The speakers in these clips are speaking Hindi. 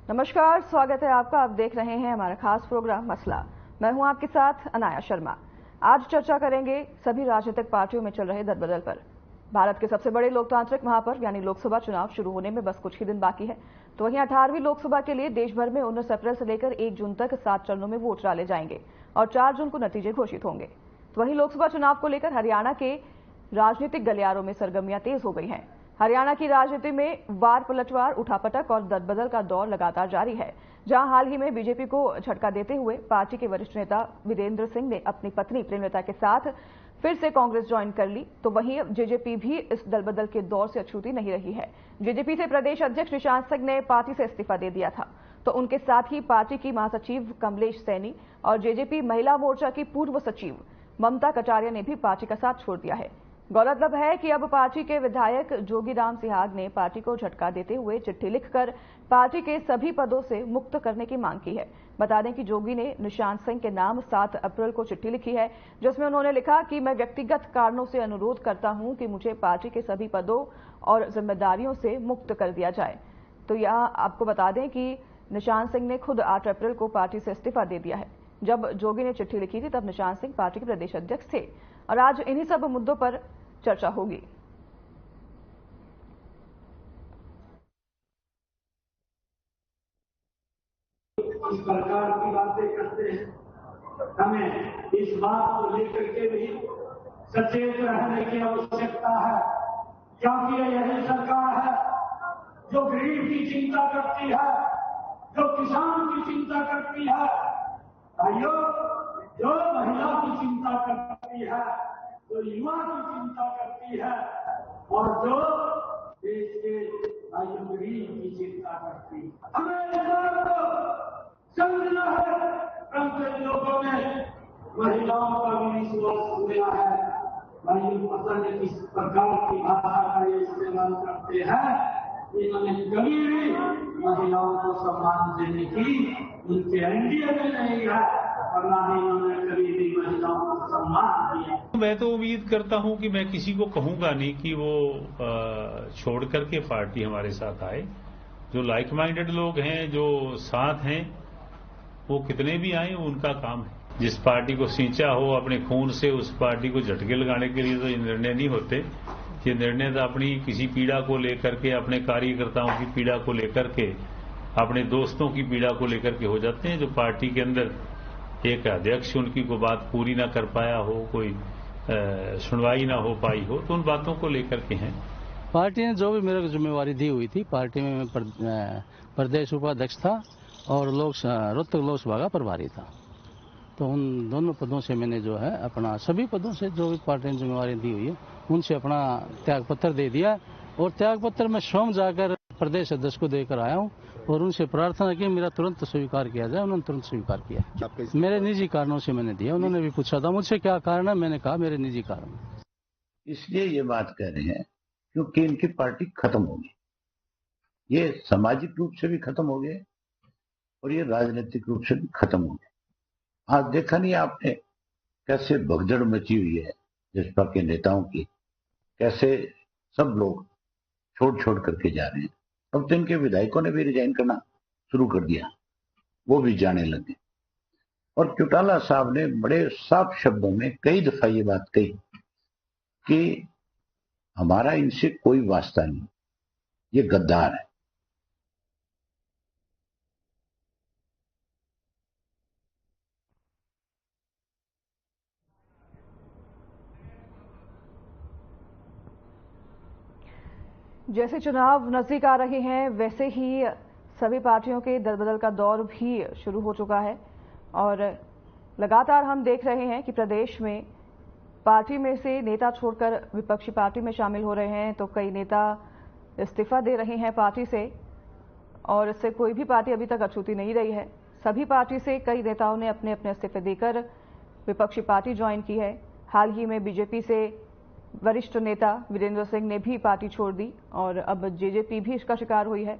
नमस्कार, स्वागत है आपका। आप देख रहे हैं हमारा खास प्रोग्राम मसला। मैं हूं आपके साथ अनाया शर्मा। आज चर्चा करेंगे सभी राजनीतिक पार्टियों में चल रहे दलबदल पर। भारत के सबसे बड़े लोकतांत्रिक महापर्व यानी लोकसभा चुनाव शुरू होने में बस कुछ ही दिन बाकी है। तो वहीं 18वीं लोकसभा के लिए देश भर में 19 अप्रैल से लेकर 1 जून तक 7 चरणों में वोट डाले जाएंगे और 4 जून को नतीजे घोषित होंगे। तो वहीं लोकसभा चुनाव को लेकर हरियाणा के राजनीतिक गलियारों में सरगर्मियां तेज हो गई हैं। हरियाणा की राजनीति में वार पलटवार, उठापटक और दलबदल का दौर लगातार जारी है, जहां हाल ही में बीजेपी को झटका देते हुए पार्टी के वरिष्ठ नेता वीरेंद्र सिंह ने अपनी पत्नी प्रेमलता के साथ फिर से कांग्रेस ज्वाइन कर ली। तो वहीं जेजेपी भी इस दलबदल के दौर से अछूती नहीं रही है। जेजेपी से प्रदेश अध्यक्ष निशांत सिंह ने पार्टी से इस्तीफा दे दिया था, तो उनके साथ ही पार्टी की महासचिव कमलेश सैनी और जेजेपी महिला मोर्चा की पूर्व सचिव ममता कटारिया ने भी पार्टी का साथ छोड़ दिया है। गौरतलब है कि अब पार्टी के विधायक जोगीराम सिहाग ने पार्टी को झटका देते हुए चिट्ठी लिखकर पार्टी के सभी पदों से मुक्त करने की मांग की है। बता दें कि जोगी ने निशांत सिंह के नाम 7 अप्रैल को चिट्ठी लिखी है, जिसमें उन्होंने लिखा कि मैं व्यक्तिगत कारणों से अनुरोध करता हूं कि मुझे पार्टी के सभी पदों और जिम्मेदारियों से मुक्त कर दिया जाए। तो यहां आपको बता दें कि निशांत सिंह ने खुद 8 अप्रैल को पार्टी से इस्तीफा दे दिया है। जब जोगी ने चिट्ठी लिखी थी तब निशांत सिंह पार्टी के प्रदेश अध्यक्ष थे और आज इन्हीं सब मुद्दों पर चर्चा होगी। इस प्रकार की बातें करते हैं, हमें इस बात को लेकर के भी सचेत रहने की आवश्यकता है, क्योंकि यही सरकार है जो गरीब की चिंता करती है, जो किसान की चिंता करती है, भाइयों, जो महिला की चिंता करती है, जो युवा की चिंता करती है और जो देश के भाइयों गरीब की चिंता करती है। हमें इस बात को समझना है। कई लोगों ने महिलाओं का भी विश्वास किया है। भाइयों, पता नहीं किस प्रकार की भाषा का ये इस्तेमाल करते हैं। इन्होंने कभी भी महिलाओं को सम्मान देने की उनके एनडीए में नहीं है और ना ही उन्होंने कभी भी महिलाओं को सम्मान दिया। मैं तो उम्मीद करता हूं कि मैं किसी को कहूंगा नहीं कि वो छोड़ करके पार्टी हमारे साथ आए। जो लाइक माइंडेड लोग हैं, जो साथ हैं, वो कितने भी आए उनका काम है। जिस पार्टी को सींचा हो अपने खून से, उस पार्टी को झटके लगाने के लिए तो ये निर्णय नहीं होते। ये निर्णय तो अपनी किसी पीड़ा को लेकर के, अपने कार्यकर्ताओं की पीड़ा को लेकर के, अपने दोस्तों की पीड़ा को लेकर के हो जाते हैं। जो पार्टी के अंदर एक अध्यक्ष उनकी कोई बात पूरी ना कर पाया हो, कोई सुनवाई ना हो पाई हो, तो उन बातों को लेकर के हैं। पार्टी ने जो भी मेरे को जिम्मेवारी दी हुई थी, पार्टी में मैं प्रदेश उपाध्यक्ष था और रोहतक लोकसभा का प्रभारी था। तो उन दोनों पदों से मैंने जो है अपना, सभी पदों से जो भी पार्टी ने जिम्मेवारी दी हुई है उनसे अपना त्याग पत्र दे दिया। और त्याग पत्र मैं स्वयं जाकर प्रदेश अध्यक्ष को देकर आया हूँ और उनसे प्रार्थना की मेरा तुरंत स्वीकार किया जाए। उन्होंने तुरंत स्वीकार किया। मेरे निजी कारणों से मैंने दिया। उन्होंने भी पूछा था मुझसे क्या कारण है, मैंने कहा मेरे निजी कारण। इसलिए ये बात कह रहे हैं क्योंकि इनकी पार्टी खत्म होगी। ये सामाजिक रूप से भी खत्म हो गए और ये राजनीतिक रूप से भी खत्म हो गए। आज देखा नहीं आपने कैसे भगदड़ मची हुई है भाजपा के नेताओं की, कैसे सब लोग छोड़ छोड़ करके जा रहे हैं। अब तो इनके विधायकों ने भी रिजाइन करना शुरू कर दिया, वो भी जाने लगे। और चौटाला साहब ने बड़े साफ शब्दों में कई दफा ये बात कही कि हमारा इनसे कोई वास्ता नहीं, ये गद्दार है। जैसे चुनाव नजदीक आ रहे हैं, वैसे ही सभी पार्टियों के दलबदल का दौर भी शुरू हो चुका है और लगातार हम देख रहे हैं कि प्रदेश में पार्टी में से नेता छोड़कर विपक्षी पार्टी में शामिल हो रहे हैं, तो कई नेता इस्तीफा दे रहे हैं पार्टी से और इससे कोई भी पार्टी अभी तक अछूती नहीं रही है। सभी पार्टी से कई नेताओं ने अपने अपने इस्तीफे देकर विपक्षी पार्टी ज्वाइन की है। हाल ही में बीजेपी से वरिष्ठ नेता वीरेंद्र सिंह ने भी पार्टी छोड़ दी और अब जेजेपी भी इसका शिकार हुई है,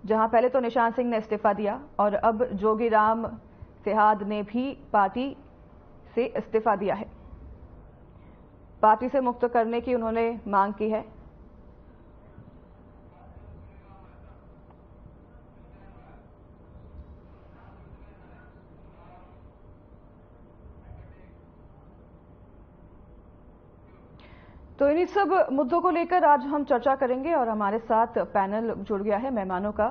जहां पहले तो निशांत सिंह ने इस्तीफा दिया और अब जोगीराम सिहाग ने भी पार्टी से इस्तीफा दिया है। पार्टी से मुक्त करने की उन्होंने मांग की है। तो इन्हीं सब मुद्दों को लेकर आज हम चर्चा करेंगे और हमारे साथ पैनल जुड़ गया है मेहमानों का,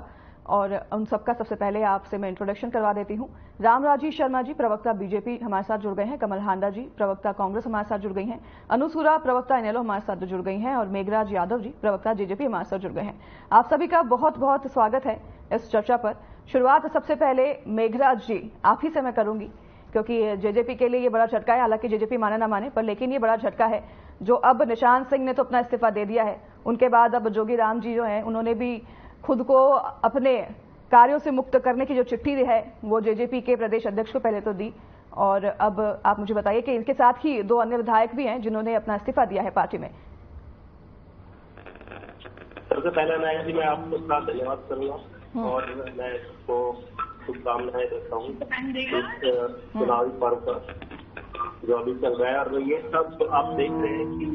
और उन सबका सबसे पहले आपसे मैं इंट्रोडक्शन करवा देती हूं। रामराजी शर्मा जी, प्रवक्ता बीजेपी, हमारे साथ जुड़ गए हैं। कमल हांडा जी, प्रवक्ता कांग्रेस, हमारे साथ जुड़ गई हैं। अनुसूरा, प्रवक्ता इनेलो, हमारे साथ जुड़ गई हैं। और मेघराज यादव जी, प्रवक्ता जेजेपी, हमारे साथ जुड़ गए हैं। आप सभी का बहुत बहुत स्वागत है इस चर्चा पर। शुरुआत सबसे पहले मेघराज जी आप ही से मैं करूंगी, क्योंकि जेजेपी के लिए ये बड़ा झटका है। हालांकि जेजेपी माने ना माने, पर लेकिन ये बड़ा झटका है जो अब निशान सिंह ने तो अपना इस्तीफा दे दिया है, उनके बाद अब जोगीराम जी जो हैं उन्होंने भी खुद को अपने कार्यों से मुक्त करने की जो चिट्ठी है वो जेजेपी के प्रदेश अध्यक्ष को पहले तो दी, और अब आप मुझे बताइए कि इनके साथ ही 2 अन्य विधायक भी हैं जिन्होंने अपना इस्तीफा दिया है पार्टी में। सबसे पहले मैं आपको धन्यवाद करूंगा और मैं इसको शुभकामनाएं देता हूँ इस चुनावी पर्व पर जो अभी चल रहा है। और ये सब आप देख रहे हैं कि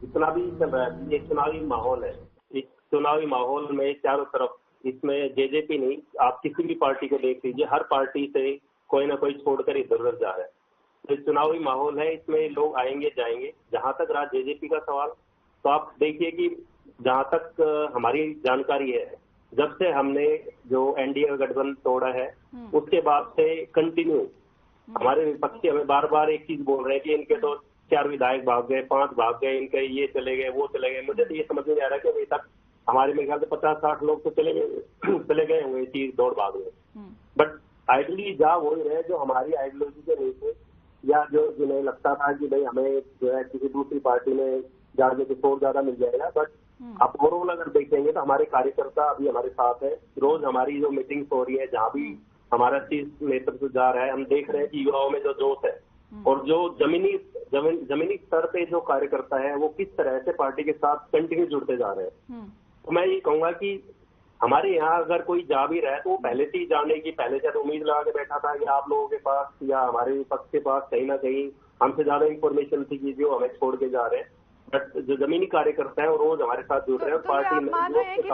जितना भी चल रहा है ये चुनावी माहौल है। इस चुनावी माहौल में चारों तरफ, इसमें जेजेपी नहीं, आप किसी भी पार्टी को देख लीजिए, हर पार्टी से कोई ना कोई छोड़कर इधर उधर जा रहा है। तो चुनावी माहौल है, इसमें लोग आएंगे जाएंगे। जहां तक रहा जेजेपी का सवाल, तो आप देखिए कि जहां तक हमारी जानकारी है, जब से हमने जो एनडीए गठबंधन तोड़ा है उसके बाद से कंटिन्यू हमारे विपक्षी हमें बार बार एक चीज बोल रहे हैं कि इनके तो 4 विधायक भाग गए, 5 भाग गए, इनके ये चले गए, वो चले गए। मुझे तो ये समझ नहीं आ रहा कि अभी तक हमारे मेरे ख्याल से 50-60 लोग तो चले गए होंगे चीज दौड़ भाग में। बट आइडियली जा वही रहे जो हमारी आइडियोलॉजी के नहीं थे, या जो जिन्हें लगता था कि भाई हमें जो है किसी दूसरी पार्टी में जाने की सपोर्ट ज्यादा मिल जाएगा। बट आप ओवरऑल अगर देखेंगे तो हमारे कार्यकर्ता अभी हमारे साथ है। रोज हमारी जो मीटिंग्स हो रही है, जहाँ भी हमारा चीज नेतृत्व जा रहा है, हम देख रहे हैं कि युवाओं में जो जोश है और जो जमीनी स्तर पे जो कार्यकर्ता है वो किस तरह से पार्टी के साथ कंटिन्यू जुड़ते जा रहे हैं। तो मैं ये कहूंगा कि हमारे यहाँ अगर कोई जा भी रहा है तो वो पहले से ही जाने की पहले से उम्मीद लगा के बैठा था कि आप लोगों के पास या हमारे विपक्ष के पास कहीं ना कहीं हमसे ज्यादा इंफॉर्मेशन थी कि जो हमें छोड़ के जा रहे हैं। बट जो जमीनी कार्यकर्ता है वो रोज हमारे साथ जुड़ रहे हैं। तो पार्टी आप मान रहे हैं कि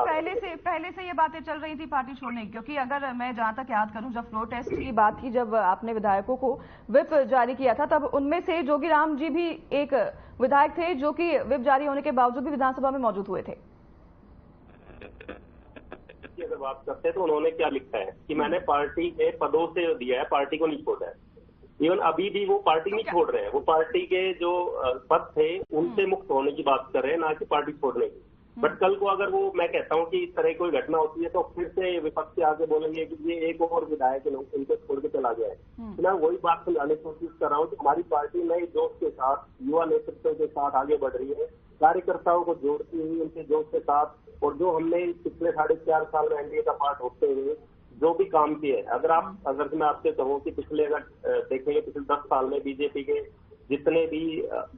पहले से ये बातें चल रही थी पार्टी छोड़ने की? क्योंकि अगर मैं जहां तक याद करूं, जब फ्लोर टेस्ट की बात थी, जब आपने विधायकों को व्हिप जारी किया था, तब उनमें से जोगीराम जी भी एक विधायक थे जो कि व्हिप जारी होने के बावजूद भी विधानसभा में मौजूद हुए थे। अगर बात करते हैं तो उन्होंने क्या लिखा है कि मैंने पार्टी के पदों से दिया है, पार्टी को नहीं छोड़ा है। इवन अभी भी वो पार्टी नहीं छोड़ रहे हैं, वो पार्टी के जो पद थे उनसे मुक्त होने की बात कर रहे हैं, ना कि पार्टी छोड़ने की। बट कल को अगर वो, मैं कहता हूँ कि इस तरह कोई घटना होती है तो फिर से विपक्ष आके बोलेंगे कि ये एक और विधायक इनको छोड़ के चला गया है। तो मैं वही बात समझाने की कोशिश कर रहा हूँ कि हमारी पार्टी नए जोश के साथ, युवा नेतृत्व के साथ आगे बढ़ रही है, कार्यकर्ताओं को जोड़ती हुई उनके जोश के साथ। और जो हमने पिछले 4.5 साल में एनडीए का पार्ट होते हुए जो भी काम किए, अगर मैं आपसे कहूँ कि पिछले अगर देखेंगे पिछले 10 साल में बीजेपी के जितने भी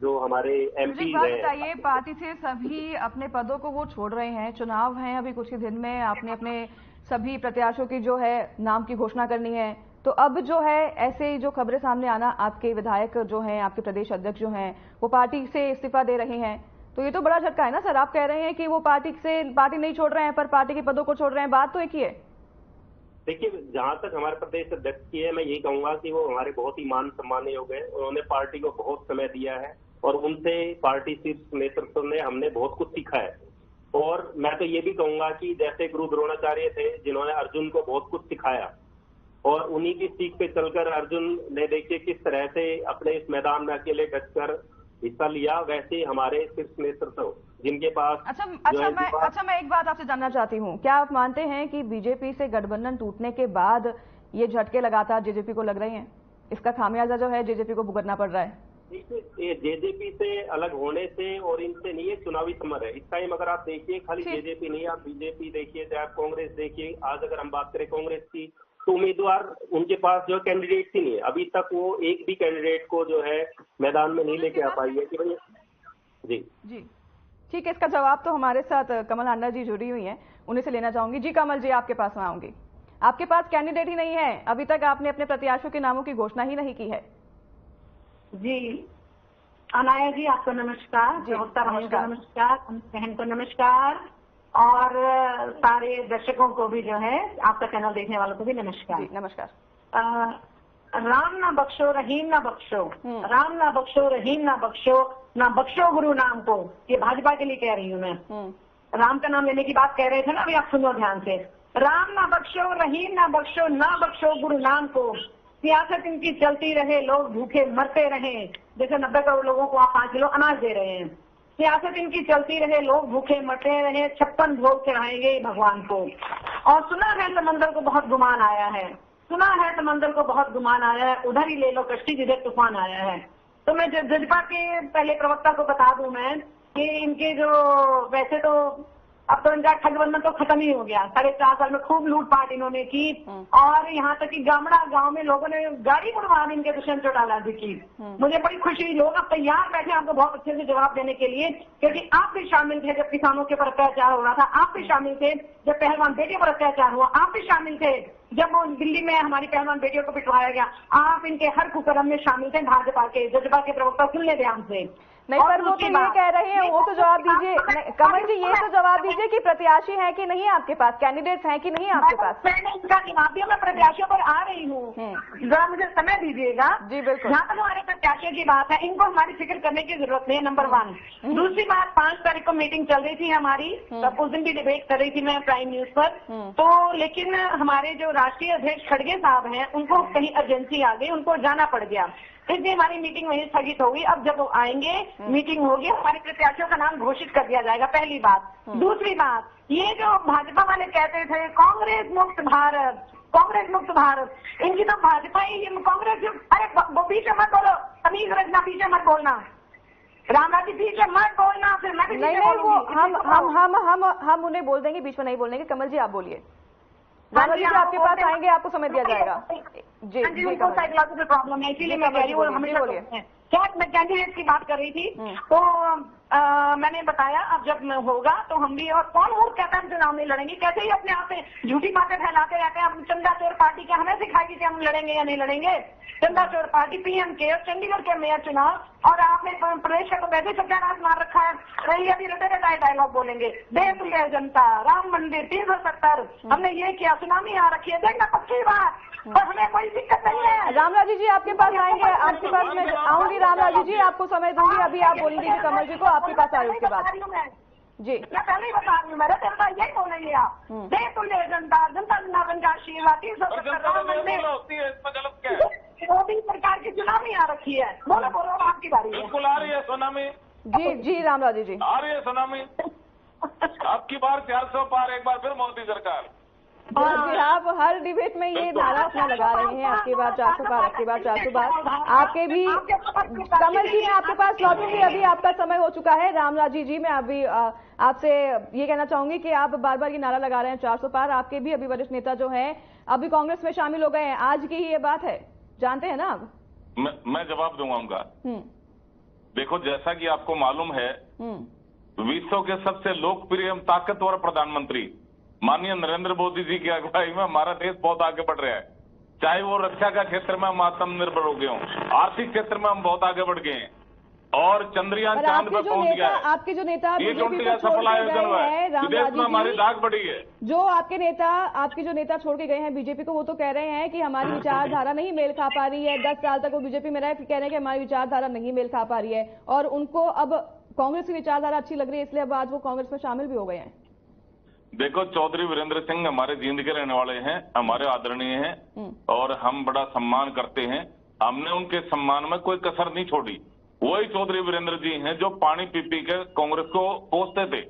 जो हमारे एमपी हैं, पार्टी से सभी अपने पदों को वो छोड़ रहे हैं। चुनाव हैं अभी कुछ ही दिन में, आपने अपने सभी प्रत्याशियों की जो है नाम की घोषणा करनी है। तो अब जो है ऐसे जो खबरें सामने आना, आपके विधायक जो हैं, आपके प्रदेश अध्यक्ष जो हैं, वो पार्टी से इस्तीफा दे रहे हैं, तो ये तो बड़ा झटका है ना सर। आप कह रहे हैं कि वो पार्टी नहीं छोड़ रहे हैं पर पार्टी के पदों को छोड़ रहे हैं, बात तो एक ही है। देखिए, जहां तक हमारे प्रदेश अध्यक्ष की है, मैं यही कहूंगा कि वो हमारे बहुत ही मान सम्मान योग्य है। उन्होंने पार्टी को बहुत समय दिया है और उनसे पार्टी शीर्ष नेतृत्व ने हमने बहुत कुछ सीखा है। और मैं तो ये भी कहूंगा कि जैसे गुरु द्रोणाचार्य थे जिन्होंने अर्जुन को बहुत कुछ सिखाया, और उन्हीं की सीख पे चलकर अर्जुन ने देखिए किस तरह से अपने इस मैदान में अकेले डटकर हिस्सा लिया, वैसे हमारे शीर्ष नेतृत्व जिनके पास मैं एक बात आपसे जानना चाहती हूँ, क्या आप मानते हैं कि बीजेपी से गठबंधन टूटने के बाद ये झटके लगातार जेजेपी को लग रहे हैं? इसका खामियाजा जो है जेजेपी को भुगतना पड़ रहा है? ये जेजेपी से अलग होने से और इनसे नहीं, ये चुनावी समर है। इस टाइम अगर आप देखिए, खाली जेजेपी नहीं, आप बीजेपी देखिए, चाहे आप कांग्रेस देखिए। आज अगर हम बात करें कांग्रेस की, तो उम्मीदवार उनके पास जो कैंडिडेट ही नहीं है। अभी तक वो एक भी कैंडिडेट को जो है मैदान में नहीं लेके आ पाई है कि भाई। जी ठीक है, इसका जवाब तो हमारे साथ कमल हांडा जी जुड़ी हुई हैं, उन्हीं से लेना चाहूंगी। जी कमल जी, आपके पास मैं आऊंगी। आपके पास कैंडिडेट ही नहीं है, अभी तक आपने अपने प्रत्याशियों के नामों की घोषणा ही नहीं की है। जी अनाया जी, आपको नमस्कार, नमस्कार, बहन को नमस्कार, और सारे दर्शकों को भी जो है, आपका चैनल देखने वालों को भी नमस्कार। नमस्कार। राम ना बख्शो रहीम ना बख्शो, राम ना बख्शो रहीम ना बख्शो, ना बख्शो गुरु नाम को, ये भाजपा के लिए कह रही हूँ मैं। राम का नाम लेने की बात कह रहे थे ना, अभी आप सुनो ध्यान से। राम ना बख्शो, रहीम ना बख्शो गुरु नाम को, सियासत इनकी चलती रहे, लोग भूखे मरते रहे। जैसे 90 करोड़ लोगों को आप 5 किलो अनाज दे रहे हैं। सियासत इनकी चलती रहे, लोग भूखे मरते रहे, 56 भोग चढ़ाएंगे भगवान को। और सुना है समंदर को बहुत गुमान आया है, सुना है समंदर को बहुत गुमान आया है, उधर ही ले लो कश्ती जिधर तूफान आया है। तो मैं जजपा के पहले प्रवक्ता को बता दूं मैं कि इनके जो, वैसे तो अब तो इनका ठगबंधन तो खत्म ही हो गया। 4.5 साल में खूब लूटपाट इन्होंने की, और यहाँ तक कि गामड़ा गांव में लोगों ने गाड़ी बुढ़वा दी इनके दुष्यंत चौटाला जी की। मुझे बड़ी खुशी, लोग अब तैयार बैठे आपको बहुत अच्छे से जवाब देने के लिए, क्योंकि आप भी शामिल थे जब किसानों के ऊपर अत्याचार हो रहा था, आप भी शामिल थे जब पहलवान बेटियों पर अत्याचार हुआ, आप भी शामिल थे जब वो दिल्ली में हमारी पहलवान बेटियों को पिटवाया गया, आप इनके हर कुकर्म में शामिल थे। भाजपा के जजपा के प्रवक्ता सुन ले ध्यान से। नहीं, पर वो तो ये कह रहे हैं, वो तो जवाब दीजिए कमल जी, ये तो जवाब दीजिए कि प्रत्याशी है कि नहीं आपके पास, कैंडिडेट्स हैं कि नहीं आपके पास? मैंने इसका जवाब दिया, मैं प्रत्याशियों पर आ रही हूँ, जरा मुझे समय दीजिएगा। जी बिल्कुल। यहाँ पर हमारे प्रत्याशियों की बात है, इनको हमारी फिक्र करने की जरूरत नहीं है, नंबर 1। दूसरी बात, 5 तारीख को मीटिंग चल रही थी हमारी, तब उस दिन भी डिबेट कर रही थी मैं प्राइम न्यूज पर, तो लेकिन हमारे जो राष्ट्रीय अध्यक्ष खड़गे साहब हैं, उनको कहीं अर्जेंसी आ गई, उनको जाना पड़ गया, इसलिए हमारी मीटिंग वहीं स्थगित होगी। अब जब वो आएंगे, मीटिंग होगी, हमारे प्रत्याशियों का नाम घोषित कर दिया जाएगा, पहली बात। दूसरी बात, ये जो भाजपा वाले कहते थे कांग्रेस मुक्त भारत, कांग्रेस मुक्त भारत, इनकी तो भाजपा ही कांग्रेस, अरे वो पीछे मत बोलो, तमीज रखना, पीछे मत बोलना, रामराज जी पीछे मत बोलना, फिर मैं भी नहीं, वो हम उन्हें बोल देंगे, बीच में नहीं बोलेंगे। कमल जी आप बोलिए। रामराज जी आपके पास आएंगे, आपको समय दिया जाएगा। जी जी, उनको साइकोलॉजिकल प्रॉब्लम है, इसीलिए मैं कह रही हूँ, हमेशा बोलिए। क्या मैं कैंडिडेट की बात कर रही थी, तो मैंने बताया अब जब होगा तो हम भी, और कौन मूर्ख कहता है हम चुनाव नहीं लड़ेंगे, कैसे ही अपने आप से झूठी बातें फैलाते रहते हैं। अब चंदा चोर पार्टी क्या हमें सिखाएगी कि हम लड़ेंगे या नहीं लड़ेंगे? चंदा चोर पार्टी, पीएम के और चंडीगढ़ के मेयर चुनाव, और आपने प्रदेश का तो वैसे सत्यानाश मार रखा है। ये अभी रटे रटाए डायलॉग बोलेंगे, देश तुल्य जनता, राम मंदिर 370, हमने ये किया, सुनामी आ रखी है, देखना पक्की बात, और हमें कोई दिक्कत नहीं है। रामराज जी आपके पास आएंगे, आपके पास मैं आऊंगी। रामराज जी आपको समय दूंगी, अभी आप बोल दीजिए कमल जी को, आपके पास आए उसके बाद। जी मैं पहले ही बता रही हूँ, मेरे जनता यही बोलेंगे आप, देश तुल्य जनता, जनता जनार्दन का आशीर्वाद, 370 राम मंदिर, मोदी सरकार की सुनामी आ रखी है। बोलो बोलो, आपकी बारी है। बिल्कुल आ रही है सुनामी। जी जी रामराज जी आ रही है सुनामी। आपकी बार 400 पार, एक बार फिर मोदी सरकार। जी, आप हर डिबेट में ये नारा अपना लगा रहे हैं, आपकी बार 400 पार, आपकी बार 400 पार, आपके भी। कमल जी मैं आपके पास लौटूंगी, अभी आपका समय हो चुका है। रामराज जी मैं अभी आपसे ये कहना चाहूंगी कि आप बार बार ये नारा लगा रहे हैं 400 पार, आपके भी अभी वरिष्ठ नेता जो हैं अभी कांग्रेस में शामिल हो गए हैं, आज की ही ये बात है, जानते हैं ना आप? मैं जवाब दूंगा उनका। देखो, जैसा कि आपको मालूम है, विश्व के सबसे लोकप्रिय एवं ताकतवर प्रधानमंत्री माननीय नरेंद्र मोदी जी की अगुवाई में हमारा देश बहुत आगे बढ़ रहा है। चाहे वो रक्षा का क्षेत्र में हम आत्मनिर्भर हो गए हों, आर्थिक क्षेत्र में हम बहुत आगे बढ़ गए हैं, और चंद्रयान चांद पर पहुंच गया है। आपके जो नेता G20 का सफल आयोजन हुआ है, विदेश में हमारी दाग बढ़ी है। जो आपके नेता छोड़ के गए हैं बीजेपी को, वो तो कह रहे हैं कि हमारी विचारधारा नहीं मेल खा पा रही है। 10 साल तक वो बीजेपी में रहे, कह रहे हैं कि हमारी विचारधारा नहीं मेल खा पा रही है, और उनको अब कांग्रेस की विचारधारा अच्छी लग रही है, इसलिए अब आज वो कांग्रेस में शामिल भी हो गए हैं। देखो, चौधरी वीरेंद्र सिंह हमारे जींद के रहने वाले हैं, हमारे आदरणीय हैं, और हम बड़ा सम्मान करते हैं। हमने उनके सम्मान में कोई कसर नहीं छोड़ी। वही चौधरी वीरेंद्र जी हैं जो पानी पी पी के कांग्रेस को कोसते थे,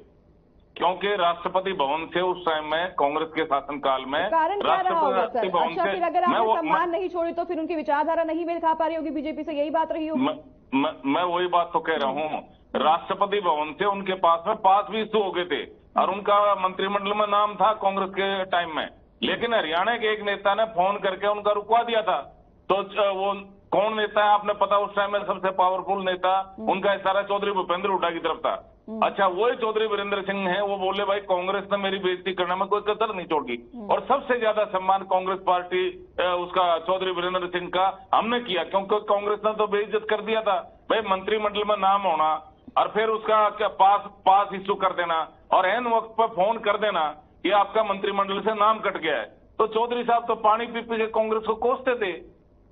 क्योंकि राष्ट्रपति भवन से उस टाइम में कांग्रेस के शासनकाल में राष्ट्रपति भवन से, फिर अगर आपने सम्मान नहीं छोड़ी तो फिर उनकी विचारधारा नहीं मेल खा पा रही होगी बीजेपी से, यही बात रही होगी। मैं वही बात तो कह रहा हूँ, राष्ट्रपति भवन से उनके पास में 5 भी इशू हो गए थे, और उनका मंत्रिमंडल में नाम था कांग्रेस के टाइम में, लेकिन हरियाणा के एक नेता ने फोन करके उनका रुकवा दिया था। तो वो कौन नेता है आपने पता? उस टाइम में सबसे पावरफुल नेता उनका इशारा चौधरी भूपेंद्र हुड्डा की तरफ था। अच्छा, वही चौधरी वीरेंद्र सिंह हैं, वो बोले भाई कांग्रेस ने मेरी बेइज्जती करने में कोई कसर नहीं छोड़ी, और सबसे ज्यादा सम्मान कांग्रेस पार्टी उसका चौधरी वीरेंद्र सिंह का हमने किया, क्योंकि कांग्रेस ने तो बेइज्जत कर दिया था। भाई मंत्रिमंडल में नाम होना और फिर उसका क्या पास इश्यू कर देना, और एन वक्त पर फोन कर देना कि आपका मंत्रिमंडल से नाम कट गया है, तो चौधरी साहब तो पानी पी पी के कांग्रेस को कोसते थे।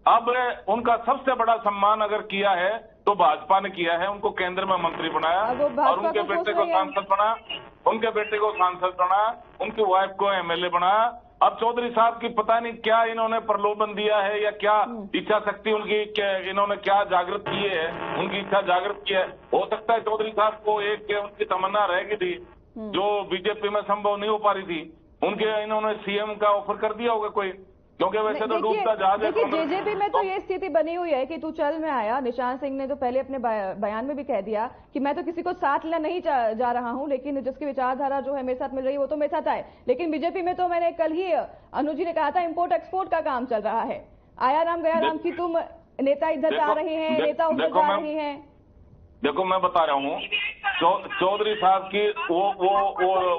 अब उनका सबसे बड़ा सम्मान अगर किया है तो भाजपा ने किया है, उनको केंद्र में मंत्री बनाया और उनके बेटे को सांसद बनाया, उनकी वाइफ को एमएलए बनाया। अब चौधरी साहब की पता नहीं क्या इन्होंने प्रलोभन दिया है या क्या इच्छा शक्ति उनकी इन्होंने क्या जागृत की है, उनकी इच्छा जागृत की है। हो सकता है चौधरी साहब को एक उनकी तमन्ना रह गई थी जो बीजेपी में संभव नहीं हो पा रही थी, उनके इन्होंने सीएम का ऑफर कर दिया होगा कोई, क्योंकि वैसे तो डूबता जहाज है। देखिए जेजेपी में तो ये स्थिति बनी हुई है कि तू चल में आया। निशांत सिंह ने तो पहले अपने बयान में भी कह दिया कि मैं तो किसी को साथ लेना नहीं जा रहा हूं, लेकिन जिसकी विचारधारा जो है मेरे साथ मिल रही है वो तो मेरे साथ आए। लेकिन बीजेपी में तो मैंने कल ही अनुज जी ने कहा था इम्पोर्ट एक्सपोर्ट का काम चल रहा है, आया राम गया राम की तुम नेता इधर जा रहे हैं, नेता उधर जा रहे हैं। देखो मैं बता रहा हूँ चौधरी साहब की वो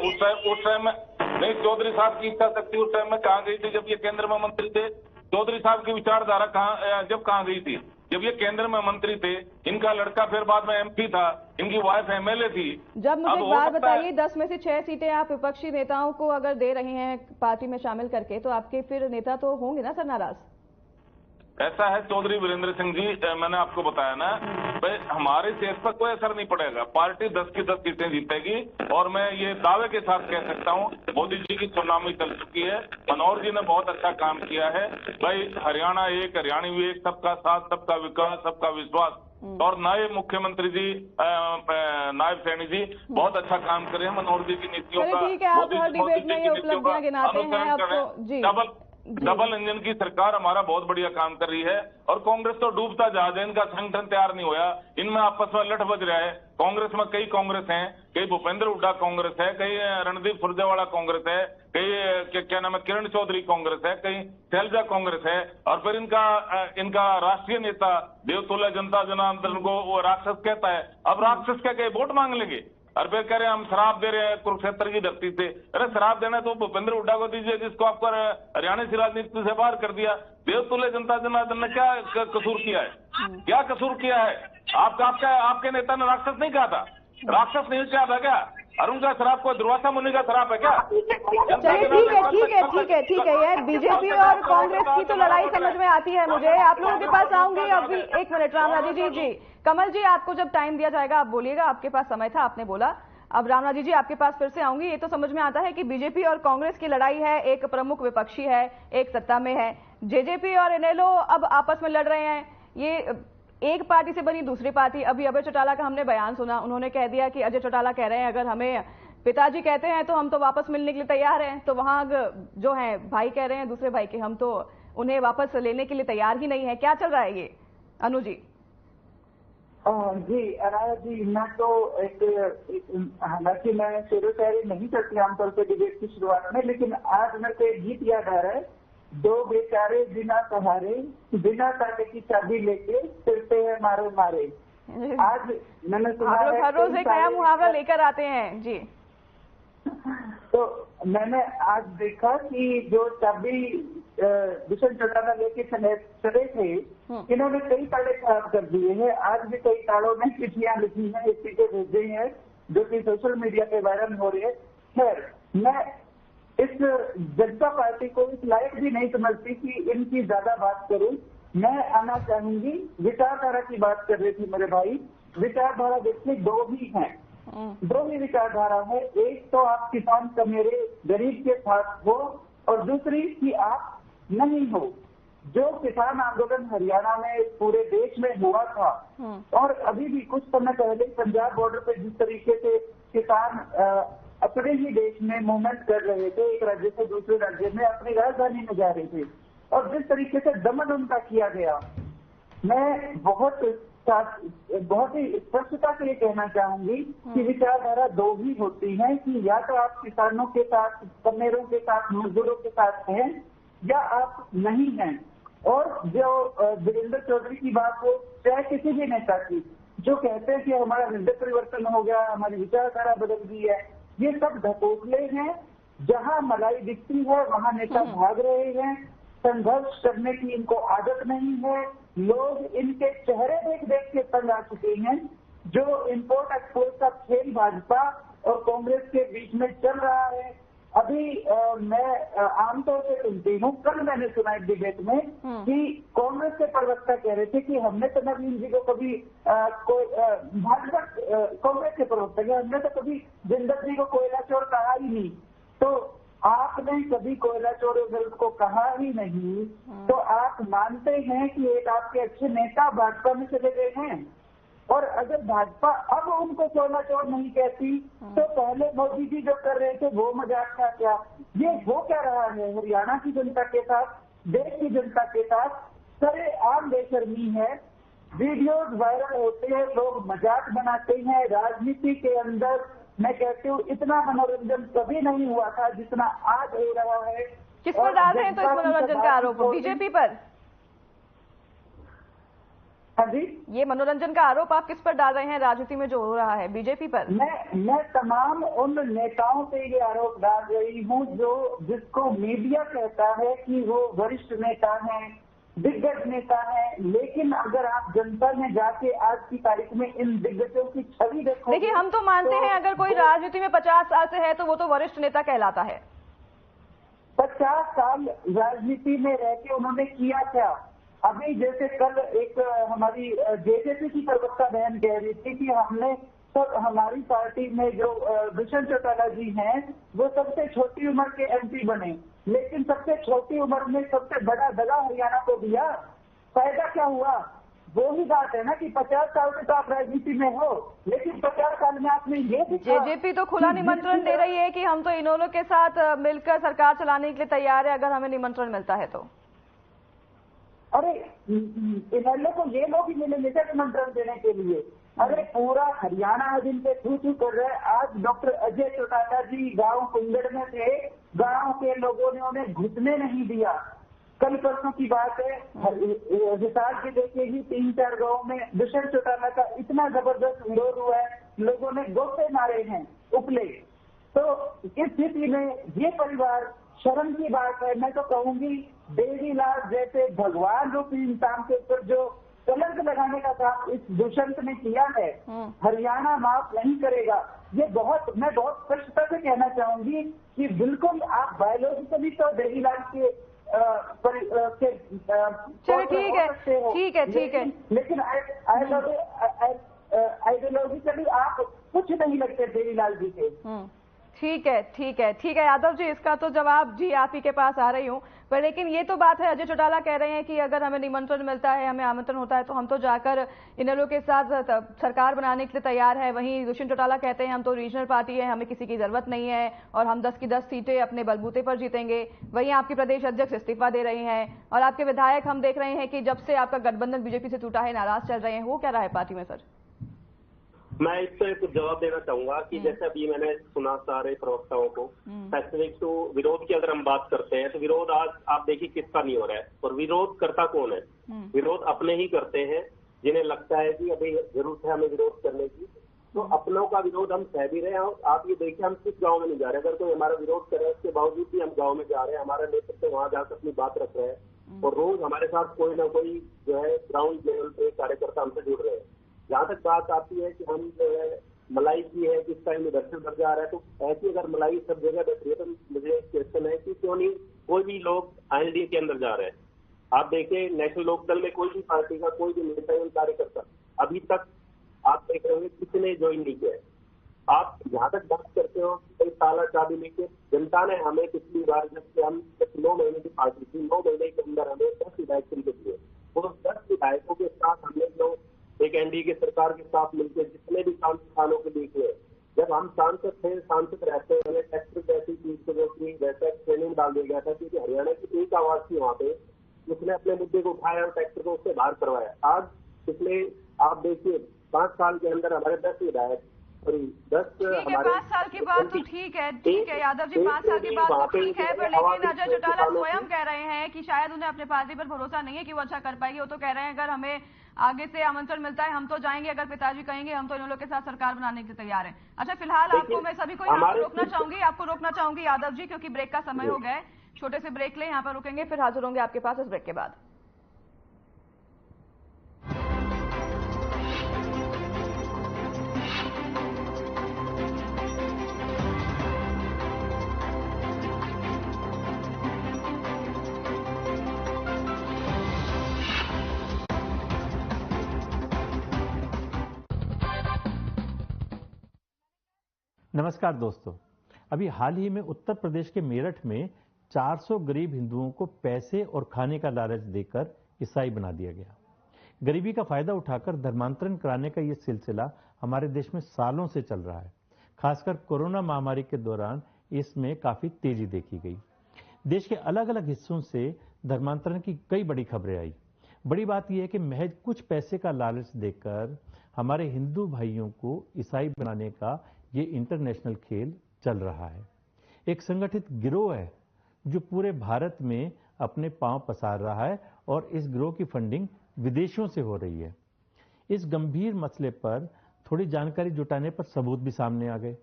उस टाइम में नहीं, चौधरी साहब की इच्छा शक्ति उस टाइम में कहाँ गई थी जब ये केंद्र में मंत्री थे? चौधरी साहब की विचारधारा कहाँ गई थी जब ये केंद्र में मंत्री थे? इनका लड़का फिर बाद में एमपी था, इनकी वाइफ एमएलए थी। जब मुझे एक बात बताइए, 10 में से 6 सीटें आप विपक्षी नेताओं को अगर दे रहे हैं पार्टी में शामिल करके, तो आपके फिर नेता तो होंगे ना सर नाराज? ऐसा है चौधरी वीरेंद्र सिंह जी, मैंने आपको बताया ना भाई, हमारे सेहत पर कोई असर नहीं पड़ेगा। पार्टी 10 की 10 सीटें जीतेगी और मैं ये दावे के साथ कह सकता हूँ मोदी जी की सुनामी चल चुकी है। मनोहर जी ने बहुत अच्छा काम किया है भाई, हरियाणा एक, हरियाणवी एक, सबका साथ, सबका विकास, सबका विश्वास। और नए मुख्यमंत्री जी नायब सैनी जी बहुत अच्छा काम कर रहे हैं। मनोहर जी की नीतियों का डबल इंजन की सरकार हमारा बहुत बढ़िया काम कर रही है। और कांग्रेस तो डूबता जहाज है, इनका संगठन तैयार नहीं होया, इनमें आपस में लठ बज रहा है। कांग्रेस में कई कांग्रेस हैं, कई भूपेंद्र हुड्डा कांग्रेस है, कई रणदीप सुरजेवाला कांग्रेस है, कई क्या नाम है किरण चौधरी कांग्रेस है, कई शैलजा कांग्रेस है। और फिर इनका राष्ट्रीय नेता देवतुल्य जनता जनार्दन को वो राक्षस कहता है। अब राक्षस कह के वोट मांग लेंगे और फिर कह रहे हैं हम शराब दे रहे हैं कुरुक्षेत्र की धरती से। अरे शराब देना तो भूपेंद्र हुड्डा को दीजिए जिसको आपको हरियाणा की राजनीति से बाहर कर दिया। देवतुल्य जनता जनार्दन ने क्या कसूर किया है? क्या कसूर किया है? आपके नेता ने राक्षस नहीं कहा था? राक्षस नहीं कहा था क्या? अरुण का शराब को दुर्वासा मुनि का शराब है क्या? चलिए ठीक है। ये बीजेपी और कांग्रेस की तो लड़ाई समझ में आती है मुझे। आप लोगों के पास आऊंगी अभी। एक मिनट रामराजी जी, कमल जी आपको जब टाइम दिया जाएगा आप बोलिएगा, आपके पास समय था, आपने बोला। अब रामराजी जी आपके पास फिर से आऊंगी। ये तो समझ में आता है कि बीजेपी और कांग्रेस की लड़ाई है, एक प्रमुख विपक्षी है, एक सत्ता में है। जेजेपी और इनेलो अब आपस में लड़ रहे हैं। ये एक पार्टी से बनी दूसरी पार्टी। अभी अजय चौटाला का हमने बयान सुना, उन्होंने कह दिया कि अजय चौटाला कह रहे हैं अगर हमें पिताजी कहते हैं तो हम तो वापस मिलने के लिए तैयार हैं। तो वहां जो है भाई कह रहे हैं दूसरे भाई के हम तो उन्हें वापस लेने के लिए तैयार ही नहीं है। क्या चल रहा है ये अनु जी? जी अनाया जी, मैं तो हालांकि मैं शेरो शायरी नहीं करती आमतौर पर डिबेट की शुरुआत में, लेकिन आज मेरे को एक गीत याद आ रहा है। दो बेचारे बिना सहारे, बिना ताले की चाबी लेके फिरते हैं मारे मारे। आज मैंने सुना है हर रोज एक नया मुहावरा लेकर आते हैं जी। तो मैंने आज देखा कि जो चाबी दुष्यंत चौटाला लेके चले थे, इन्होंने कई ताले खराब कर दिए हैं। आज भी कई तालों में चिट्ठियां लिखी हैं, स्पीकर भेजे हैं जो कि सोशल मीडिया पे वायरल हो रही है। खैर, मैं इस जनता पार्टी को इस लायक भी नहीं समझती कि इनकी ज्यादा बात करूं। मैं आना चाहूंगी, विचारधारा की बात कर रहे थे मेरे भाई। विचारधारा देखिए दो ही हैं, दो ही विचारधारा है। एक तो आप किसान का मेरे गरीब के साथ हो और दूसरी कि आप नहीं हो। जो किसान आंदोलन हरियाणा में पूरे देश में हुआ था और अभी भी कुछ समय पहले पंजाब बॉर्डर पे जिस तरीके से किसान अपने ही देश में मूवमेंट कर रहे थे, एक राज्य से दूसरे राज्य में अपनी राजधानी में जा रहे थे, और जिस तरीके से दमन उनका किया गया, मैं बहुत ही स्पष्टता से ये कहना चाहूंगी कि विचारधारा दो ही होती है कि या तो आप किसानों के साथ, कमेरों के साथ, मजदूरों के साथ हैं या आप नहीं हैं। और जो वीरेंद्र चौधरी की बात हो, चाहे किसी भी नेता की, जो कहते हैं कि हमारा हृदय परिवर्तन हो गया, हमारी विचारधारा बदल गई है, ये सब ढकोसले हैं। जहां मलाई दिखती है वहां नेता भाग रहे हैं। संघर्ष करने की इनको आदत नहीं है। लोग इनके चेहरे देख देख के तंग आ चुके हैं। जो इम्पोर्ट एक्सपोर्ट का खेल भाजपा और कांग्रेस के बीच में चल रहा है, अभी मैं आमतौर से सुनती हूँ, कल मैंने सुना एक डिबेट में कि कांग्रेस के प्रवक्ता कह रहे थे कि हमने तो नवीन जी को कभी भाजपा कांग्रेस के प्रवक्ता कि हमने तो कभी जिंदर जी को कोयला चोर कहा ही नहीं। तो आपने कभी कोयला चोर को कहा ही नहीं, तो आप मानते हैं कि एक आपके अच्छे नेता भाजपा में चले गए हैं? और अगर भाजपा अब उनको कोयला चोर नहीं कहती तो पहले मोदी जी जो कर रहे थे वो मजाक था क्या? ये वो क्या रहा है हरियाणा की जनता के साथ, देश की जनता के साथ सरेआम बेशर्मी है। वीडियोज वायरल होते हैं, लोग मजाक बनाते हैं। राजनीति के अंदर मैं कहती हूँ इतना मनोरंजन कभी नहीं हुआ था जितना आज हो रहा है। किस पर डाल रहे हैं तो इस मनोरंजन का आरोप? बीजेपी पर? हाँ जी, ये मनोरंजन का आरोप आप किस पर डाल रहे हैं राजनीति में जो हो रहा है? बीजेपी पर? मैं तमाम उन नेताओं पे ये आरोप डाल रही हूँ जिसको मीडिया कहता है कि वो वरिष्ठ नेता हैं, दिग्गज नेता है, लेकिन अगर आप जनता में जाके आज की तारीख में इन दिग्गजों की छवि देखो। देखिए, हम तो मानते हैं अगर कोई राजनीति में 50 साल से है तो वो तो वरिष्ठ नेता कहलाता है। 50 साल राजनीति में रह के उन्होंने किया क्या? अभी जैसे कल एक हमारी जेजेपी की प्रवक्ता बहन कह रही थी कि हमने सब हमारी पार्टी में जो दुष्यंत चौटाला जी हैं वो सबसे छोटी उम्र के एमपी बने, लेकिन सबसे छोटी उम्र में सबसे बड़ा दगा हरियाणा को दिया। फायदा क्या हुआ? वो ही बात है ना कि 50 साल से तो आप राजनीति में हो, लेकिन 50 साल में आपने ये जेजेपी तो खुला निमंत्रण दे रही है कि हम तो इन्होंने के साथ मिलकर सरकार चलाने के लिए तैयार है अगर हमें निमंत्रण मिलता है तो। अरे इन्हें को ये लोग ही मिलेंगे क्या निमंत्रण देने के लिए? अरे पूरा हरियाणा आज इन पे थू कर रहा है। आज डॉक्टर अजय चौटाला जी गांव कुंगड़ में थे, गांव के लोगों ने उन्हें घुसने नहीं दिया। कल परसों की बात है, हिसार के देखे ही 3-4 गाँव में दुष्यंत चौटाला का इतना जबरदस्त विरोध हुआ है, लोगों ने गोते मारे हैं उपले। तो इस स्थिति में ये परिवार, शर्म की बात है, मैं तो कहूंगी देवीलाल जैसे भगवान रूपी इंसान के ऊपर जो कलंक लगाने का काम इस दुष्यंत ने किया है, हरियाणा माफ नहीं करेगा। ये मैं बहुत स्पष्टता से कहना चाहूंगी कि बिल्कुल आप बायोलॉजिकली तो देवीलाल के चलिए ठीक है, लेकिन आइडियोलॉजिकली आप कुछ नहीं लगते देवीलाल जी के। ठीक है यादव जी, इसका तो जवाब जी आप ही के पास आ रही हूँ, पर लेकिन ये तो बात है, अजय चौटाला कह रहे हैं कि अगर हमें निमंत्रण मिलता है, हमें आमंत्रण होता है तो हम तो जाकर इन लोगों के साथ सरकार बनाने के लिए तैयार है। वहीं दुष्यंत चौटाला कहते हैं हम तो रीजनल पार्टी है, हमें किसी की जरूरत नहीं है और हम 10 की 10 सीटें अपने बलबूते पर जीतेंगे। वहीं आपके प्रदेश अध्यक्ष इस्तीफा दे रही हैं और आपके विधायक हम देख रहे हैं कि जब से आपका गठबंधन बीजेपी से टूटा है नाराज चल रहे हैं। हो क्या रहा है पार्टी में सर? मैं इस पर कुछ जवाब देना चाहूंगा कि जैसे अभी मैंने सुना सारे प्रवक्ताओं को, स्पेसिफिक टू विरोध की अगर हम बात करते हैं तो विरोध आज आप देखिए किसका नहीं हो रहा है, और विरोध करता कौन है? विरोध अपने ही करते हैं जिन्हें लगता है कि अभी जरूरत है हमें विरोध करने की। तो अपनों का विरोध हम सह भी रहे हैं। आप ये देखिए हम किस गाँव में नहीं जा रहे, अगर कोई हमारा विरोध कर रहा है उसके बावजूद भी हम गाँव में जा रहे हैं, हमारा नेतृत्व वहां जाकर अपनी बात रख रहे हैं और रोज हमारे साथ कोई ना कोई जो है ग्राउंड लेवल पे कार्यकर्ता हमसे जुड़ रहे हैं। जहाँ तक बात आती है कि हम जो है मलाई की है किस टाइम में दर्शन बढ़ जा रहा है, तो ऐसी अगर मलाई सब जगह बैठ रही है तो मुझे क्वेश्चन है कि क्यों नहीं कोई भी लोग IND के अंदर जा रहे हैं। आप देखिए नेशनल लोकदल में कोई भी पार्टी का कोई भी नेता एवं कार्यकर्ता अभी तक आप देख रहे होंगे किसने ज्वाइन नहीं किया है। आप जहाँ तक बात करते हो कोई ताला चाबी लेके, जनता ने हमें पिछली बार जब हम 9 महीने की पार्टी थी, 9 महीने के अंदर हमें 10 विधायक चुनके दिए। वो 10 विधायकों के साथ हमने जो एक NDA की सरकार के साथ मिलकर जितने भी स्थानों के लिए किए, जब हम सांसद थे, सांसद रहते हैं, हमें टैक्स जैसी चीज वैसा ट्रेनिंग डाल दिया गया था क्योंकि हरियाणा की एक आवाज थी वहाँ पे, उसने अपने मुद्दे को उठाया और टैक्स को उससे बाहर करवाया। आज पिछले आप देखिए 5 साल के अंदर हमारे 10 विधायक, 5 साल की बात तो ठीक है यादव जी, 5 साल की बात तो ठीक है, पर लेकिन अजय चौटाला स्वयं कह रहे हैं कि शायद उन्हें अपने पार्टी पर भरोसा नहीं है कि वो अच्छा कर पाएगी। वो तो कह रहे हैं अगर हमें आगे से आमंत्रण मिलता है हम तो जाएंगे, अगर पिताजी कहेंगे हम तो इन लोगों के साथ सरकार बनाने के लिए तैयार हैं। अच्छा फिलहाल आपको मैं सभी को यहाँ रोकना चाहूंगी यादव जी, क्योंकि ब्रेक का समय हो गया है। छोटे से ब्रेक ले, यहाँ पर रुकेंगे, फिर हाजिर होंगे आपके पास इस ब्रेक के बाद। नमस्कार दोस्तों, अभी हाल ही में उत्तर प्रदेश के मेरठ में 400 गरीब हिंदुओं को पैसे और खाने का लालच देकर ईसाई बना दिया गया। गरीबी का फायदा उठाकर धर्मांतरण कराने का यह सिलसिला हमारे देश में सालों से चल रहा है। खासकर कोरोना महामारी के दौरान इसमें काफी तेजी देखी गई। देश के अलग अलग हिस्सों से धर्मांतरण की कई बड़ी खबरें आई। बड़ी बात यह है कि महज कुछ पैसे का लालच देकर हमारे हिंदू भाइयों को ईसाई बनाने का ये इंटरनेशनल खेल चल रहा है। एक संगठित गिरोह है जो पूरे भारत में अपने पांव पसार रहा है और इस गिरोह की फंडिंग विदेशों से हो रही है। इस गंभीर मसले पर थोड़ी जानकारी जुटाने पर सबूत भी सामने आ गए।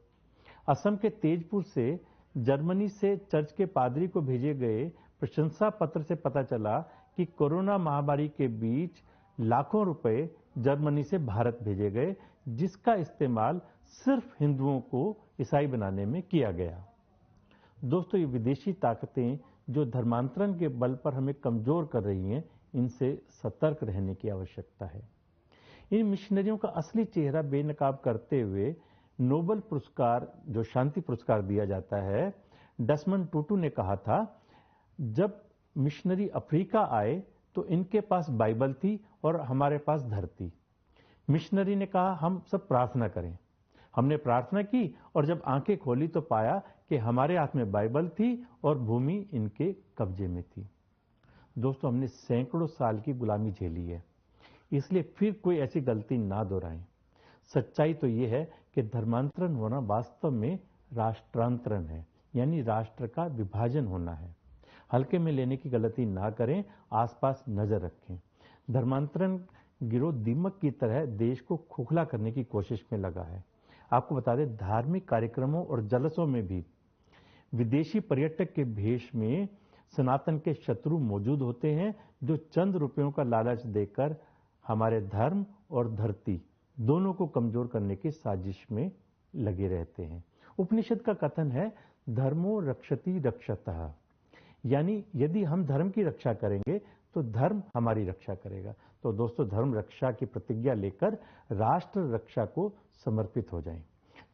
असम के तेजपुर से जर्मनी से चर्च के पादरी को भेजे गए प्रशंसा पत्र से पता चला कि कोरोना महामारी के बीच लाखों रुपए जर्मनी से भारत भेजे गए, जिसका इस्तेमाल सिर्फ हिंदुओं को ईसाई बनाने में किया गया। दोस्तों, ये विदेशी ताकतें जो धर्मांतरण के बल पर हमें कमजोर कर रही हैं, इनसे सतर्क रहने की आवश्यकता है। इन मिशनरियों का असली चेहरा बेनकाब करते हुए नोबेल पुरस्कार, जो शांति पुरस्कार दिया जाता है, डेसमंड टुटू ने कहा था, जब मिशनरी अफ्रीका आए तो इनके पास बाइबल थी और हमारे पास धरती। मिशनरी ने कहा, हम सब प्रार्थना करें। हमने प्रार्थना की और जब आंखें खोली तो पाया कि हमारे हाथ में बाइबल थी और भूमि इनके कब्जे में थी। दोस्तों, हमने सैकड़ों साल की गुलामी झेली है, इसलिए फिर कोई ऐसी गलती ना दोहराएं। सच्चाई तो यह है कि धर्मांतरण होना वास्तव में राष्ट्रांतरण है, यानी राष्ट्र का विभाजन होना है। हल्के में लेने की गलती ना करें, आसपास नजर रखें। धर्मांतरण गिरोह दीमक की तरह देश को खोखला करने की कोशिश में लगा है। आपको बता दें, धार्मिक कार्यक्रमों और जलसों में भी विदेशी पर्यटक के भेष में सनातन के शत्रु मौजूद होते हैं, जो चंद रुपयों का लालच देकर हमारे धर्म और धरती दोनों को कमजोर करने की साजिश में लगे रहते हैं। उपनिषद का कथन है, धर्मो रक्षति रक्षतः, यानी यदि हम धर्म की रक्षा करेंगे तो धर्म हमारी रक्षा करेगा। तो दोस्तों, धर्म रक्षा की प्रतिज्ञा लेकर राष्ट्र रक्षा को समर्पित हो जाएं।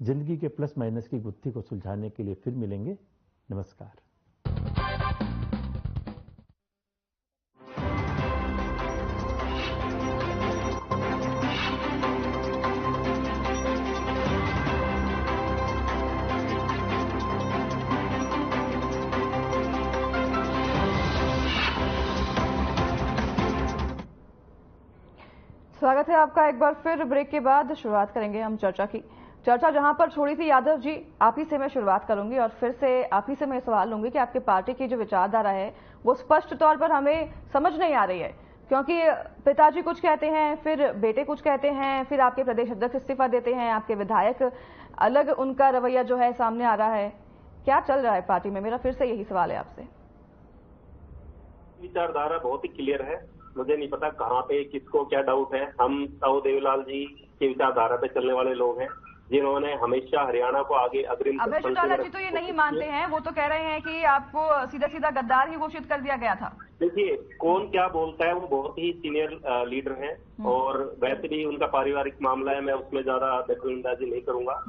जिंदगी के प्लस माइनस की गुत्थी को सुलझाने के लिए फिर मिलेंगे। नमस्कार। स्वागत है आपका एक बार फिर। ब्रेक के बाद शुरुआत करेंगे हम चर्चा की। चर्चा जहां पर छोड़ी थी, यादव जी, आप ही से मैं शुरुआत करूंगी और फिर से आप ही से मैं सवाल लूंगी कि आपकी पार्टी की जो विचारधारा है वो स्पष्ट तौर पर हमें समझ नहीं आ रही है, क्योंकि पिताजी कुछ कहते हैं, फिर बेटे कुछ कहते हैं, फिर आपके प्रदेश अध्यक्ष इस्तीफा देते हैं, आपके विधायक अलग, उनका रवैया जो है सामने आ रहा है। क्या चल रहा है पार्टी में? मेरा फिर से यही सवाल है आपसे। विचारधारा बहुत ही क्लियर है। मुझे नहीं पता कहाँ पे किसको क्या डाउट है। हम ताऊ देवीलाल जी की विचारधारा पे चलने वाले लोग हैं, जिन्होंने हमेशा हरियाणा को आगे अग्रिम। अभय चौटाला जी तो ये नहीं मानते हैं, वो तो कह रहे हैं कि आपको सीधा सीधा गद्दार ही घोषित कर दिया गया था। देखिए, कौन क्या बोलता है, वो बहुत ही सीनियर लीडर हैं और वैसे भी उनका पारिवारिक मामला है, मैं उसमें ज्यादा दखलंदाजी नहीं करूंगा।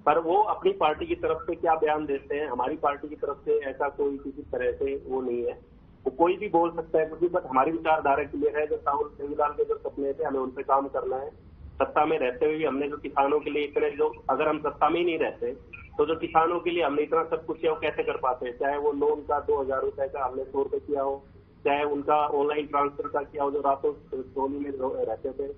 पर वो अपनी पार्टी की तरफ से क्या बयान देते हैं, हमारी पार्टी की तरफ से ऐसा कोई किसी तरह से वो नहीं है। वो कोई भी बोल सकता है कुछ भी, बट हमारी विचारधारा क्लियर है। जो ताऊ देवीलाल के जो सपने थे, हमें उन पे काम करना है। सत्ता में रहते हुए भी हमने जो किसानों के लिए इतने, जो अगर हम सत्ता में ही नहीं रहते तो जो किसानों के लिए हमने इतना सब कुछ किया, वो कैसे कर पाते हैं? चाहे वो लोन का 2000 रुपए का हमने 100 रुपए किया हो, चाहे उनका ऑनलाइन ट्रांसफर का किया हो जो रातों सोनी में रहते थे,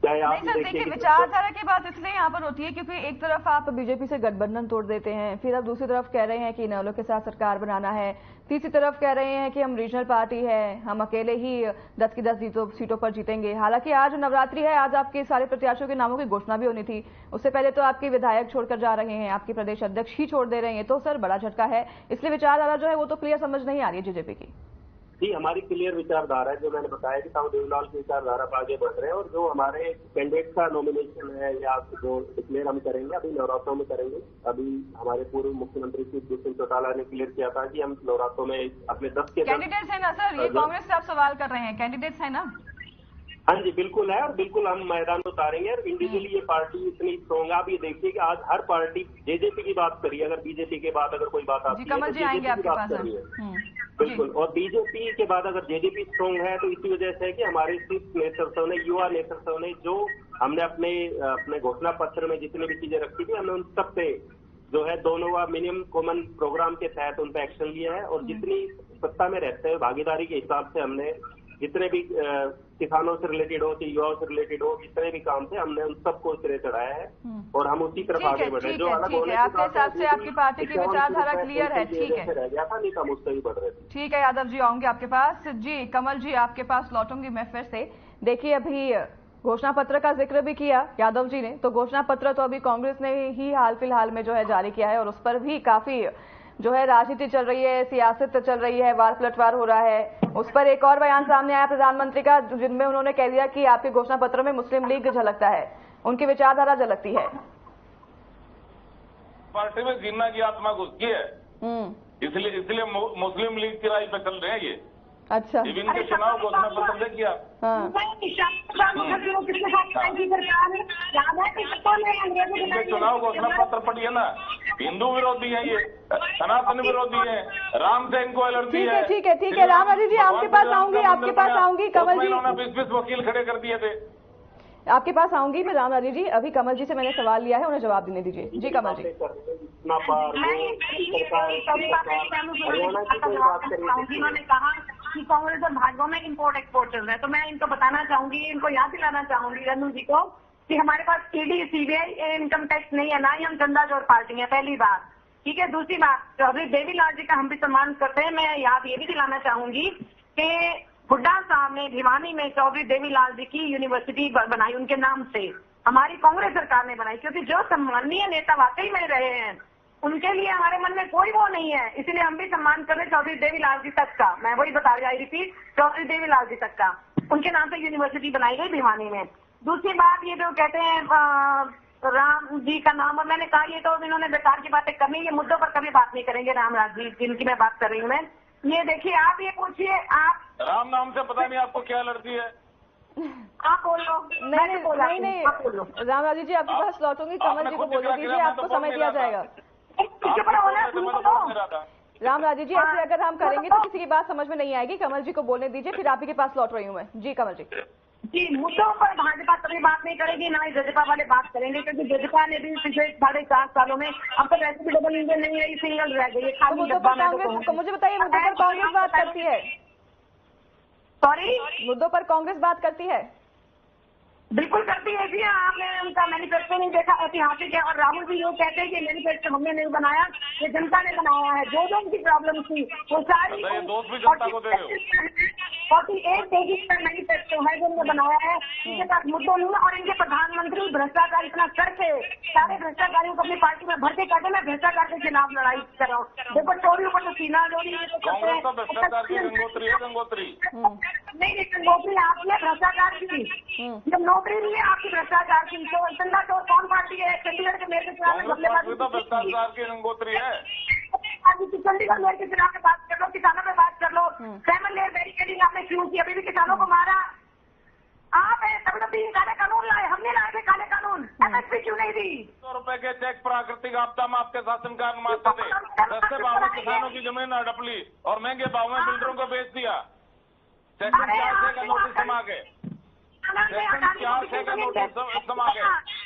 चाहे आप देखिए, विचारधारा की बात इसलिए यहाँ पर होती है क्योंकि एक तरफ आप बीजेपी से गठबंधन तोड़ देते हैं, फिर आप दूसरी तरफ कह रहे हैं कि इनेलो के साथ सरकार बनाना है, तीसरी तरफ कह रहे हैं कि हम रीजनल पार्टी है, हम अकेले ही 10 की 10 सीटों पर जीतेंगे। हालांकि आज नवरात्रि है, आज आपके सारे प्रत्याशियों के नामों की घोषणा भी होनी थी। उससे पहले तो आपके विधायक छोड़कर जा रहे हैं, आपके प्रदेश अध्यक्ष ही छोड़ दे रहे हैं, तो सर बड़ा झटका है। इसलिए विचारधारा जो है वो तो क्लियर समझ नहीं आ रही है बीजेपी की। जी, हमारी क्लियर विचारधारा है, जो मैंने बताया कि ताऊ देवीलाल की विचारधारा पर आगे बढ़ रहे हैं। और जो हमारे कैंडिडेट का नॉमिनेशन है या जो डिक्लेयर हम करेंगे, अभी नवरात्रों में करेंगे। अभी हमारे पूर्व मुख्यमंत्री श्री दुष्यंत चौटाला ने क्लियर किया था कि हम नवरात्रों में अपने 10 के कैंडिडेट्स है ना सर? ये कांग्रेस से आप सवाल कर रहे हैं, कैंडिडेट्स है ना? हाँ जी बिल्कुल है, और बिल्कुल हम मैदान में उतारेंगे। और इंडिविजुअली ये पार्टी इतनी स्ट्रॉन्ग है। आप ये देखिए कि आज हर पार्टी जेजेपी की बात करिए, अगर बीजेपी के बाद अगर कोई बात आती है तो जेजेपी की बात कर रही है। बिल्कुल, और बीजेपी के बाद अगर जेजेपी स्ट्रॉन्ग है तो इसी वजह से है कि हमारे शीर्ष नेतृत्व ने, युवा नेतृत्व ने, जो हमने अपने घोषणा पत्र में जितनी भी चीजें रखी थी, हमने उन सब पे जो है दोनों का मिनिमम कॉमन प्रोग्राम के तहत उन पर एक्शन लिया है। और जितनी सत्ता में रहते हैं भागीदारी के हिसाब से हमने जितने भी किसानों से रिलेटेड हो, युवाओं से रिलेटेड हो, जितने भी काम थे हमने उन सबको सिरे चढ़ाया है और हम उसी तरफ आगे बढ़े। जो अलग होने आपके हिसाब से आपकी पार्टी की विचारधारा क्लियर है, ठीक है, रह गया था, नहीं तो हम उससे भी बढ़ रहे थे। ठीक है यादव जी, आऊंगी आपके पास। जी कमल जी, आपके पास लौटूंगी मैं फिर से। देखिए अभी घोषणा पत्र का जिक्र भी किया यादव जी ने, तो घोषणा पत्र तो अभी कांग्रेस ने ही हाल फिलहाल में जो है जारी किया है और उस पर भी काफी जो है राजनीति चल रही है, सियासत चल रही है, वार पलटवार हो रहा है। उस पर एक और बयान सामने आया प्रधानमंत्री का, जिनमें उन्होंने कह दिया कि आपके घोषणा पत्र में मुस्लिम लीग झलकता है, उनकी विचारधारा झलकती है। पार्टी में गिरना की आत्मा घुसती है, इसलिए मुस्लिम लीग की राय पे चल रहे हैं ये। अच्छा, इनके चुनाव घोषणा पत्र देखिए आप। इनके चुनाव घोषणा पत्र पढ़िए ना, हिंदू विरोधी है ये, सनातन विरोधी है, राम से इनको एलर्जी है। ठीक है ठीक है राम राजी जी, आपके पास आऊंगी, आपके पास आऊंगी कमल जी। इन्होंने 20 वकील खड़े कर दिए थे। आपके पास आऊंगी मैं राम राजी जी। अभी कमल जी से मैंने सवाल लिया है, उन्हें जवाब देने दीजिए। जी कमल जी। उन्होंने कहा कि कांग्रेस और भाजपा में इंपोर्ट एक्सपोर्ट चल रहा है, तो मैं इनको बताना चाहूंगी, इनको याद दिलाना चाहूंगी रनु जी को कि हमारे पास ईडी, सीबीआई, इनकम टैक्स नहीं है, ना ही हम चंदा चोर पार्टी है, पहली बात। ठीक है, दूसरी बात, चौधरी देवीलाल जी का हम भी सम्मान करते हैं। मैं याद ये भी दिलाना चाहूंगी कि हुड्डा साहब ने भिवानी में चौधरी देवीलाल जी की यूनिवर्सिटी बनाई उनके नाम से, हमारी कांग्रेस सरकार ने बनाई, क्योंकि जो सम्मानीय नेता वाकई में रहे हैं उनके लिए हमारे मन में कोई वो नहीं है, इसलिए हम भी सम्मान कर रहे हैं चौधरी देवीलाल जी तक का। मैं वही बता रही रिपीट, चौधरी देवीलाल जी तक का, उनके नाम से यूनिवर्सिटी बनाई गई भिवानी में। दूसरी बात, ये जो कहते हैं राम जी का नाम, और मैंने कहा ये तो इन्होंने बेकार की बातें करनी, ये मुद्दों पर कभी बात नहीं करेंगे रामराज जी जिनकी मैं बात कर रही हूँ मैं। ये देखिए, आप ये पूछिए, आप राम नाम से पता नहीं आपको क्या एलर्जी है। आप बोलो। नहीं रामराज जी आपके पास लौटूंगी, कमल जी को बोलने दीजिए, आपको समय दिया जाएगा। रामराज जी ऐसे अगर हम करेंगे तो किसी की बात समझ में नहीं आएगी, कमल जी को बोलने दीजिए, फिर आप ही के पास लौट रही हूँ मैं। जी कमल जी। जी, मुद्दों पर भाजपा कभी बात नहीं करेगी, ना ही जजपा वाले बात करेंगे, क्योंकि जजपा ने भी पिछले 4.5 सालों में, अब तक वैसे भी डबल इंजन नहीं है, सिंगल रह गई है। मुद्दों पर कांग्रेस, मुझे बताइए मुद्दों पर कांग्रेस बात करती है? सॉरी, मुद्दों पर कांग्रेस बात करती है? बिल्कुल करती है जी। आपने उनका मैनिफेस्टो नहीं देखा, ऐतिहासिक है। और राहुल जी लोग कहते हैं कि मैनिफेस्टो हमने नहीं बनाया, ये जनता ने बनाया है। जो जो उनकी प्रॉब्लम थी वो सारी 48 पेजेस का मैनिफेस्टो है जो उन्होंने बनाया है, इनके पास मुद्दों नहीं है। और इनके प्रधानमंत्री भ्रष्टाचार इतना करके सारे भ्रष्टाचारियों को अपनी पार्टी में भर्ती करके मैं भ्रष्टाचार के खिलाफ लड़ाई कर रहा हूँ। देखो चोरी ऊपर तो सीना चोरी नहीं, गंगोत्री आपने भ्रष्टाचार की, जब नौकरी नहीं है आपकी भ्रष्टाचार की। तो चंदा चोर कौन पार्टी है? चंडीगढ़ के मेयर के चुनाव में भ्रष्टाचार की गंगोत्री है। चंडीगढ़ मेयर के चुनाव में बात कर लो, किसानों में बात कर लो। सेवन लेयर बैरिकेडिंग आपने क्यों की? अभी भी किसानों को मारा आप है। तब 3 काले कानून लाए, हमने लाए थे काले कानून। एमएसपी क्यों नहीं दी? 100 रुपए के चेक प्राकृतिक आपदा में आपके शासनकाल में आते थे। सस्ते भाव में किसानों की जमीन हड़प ली और महंगे भाव में बिल्डरों को बेच दिया। सेक्शन 4 का नोटिस समा गए, सेक्शन 4 का नोटिस समा गए।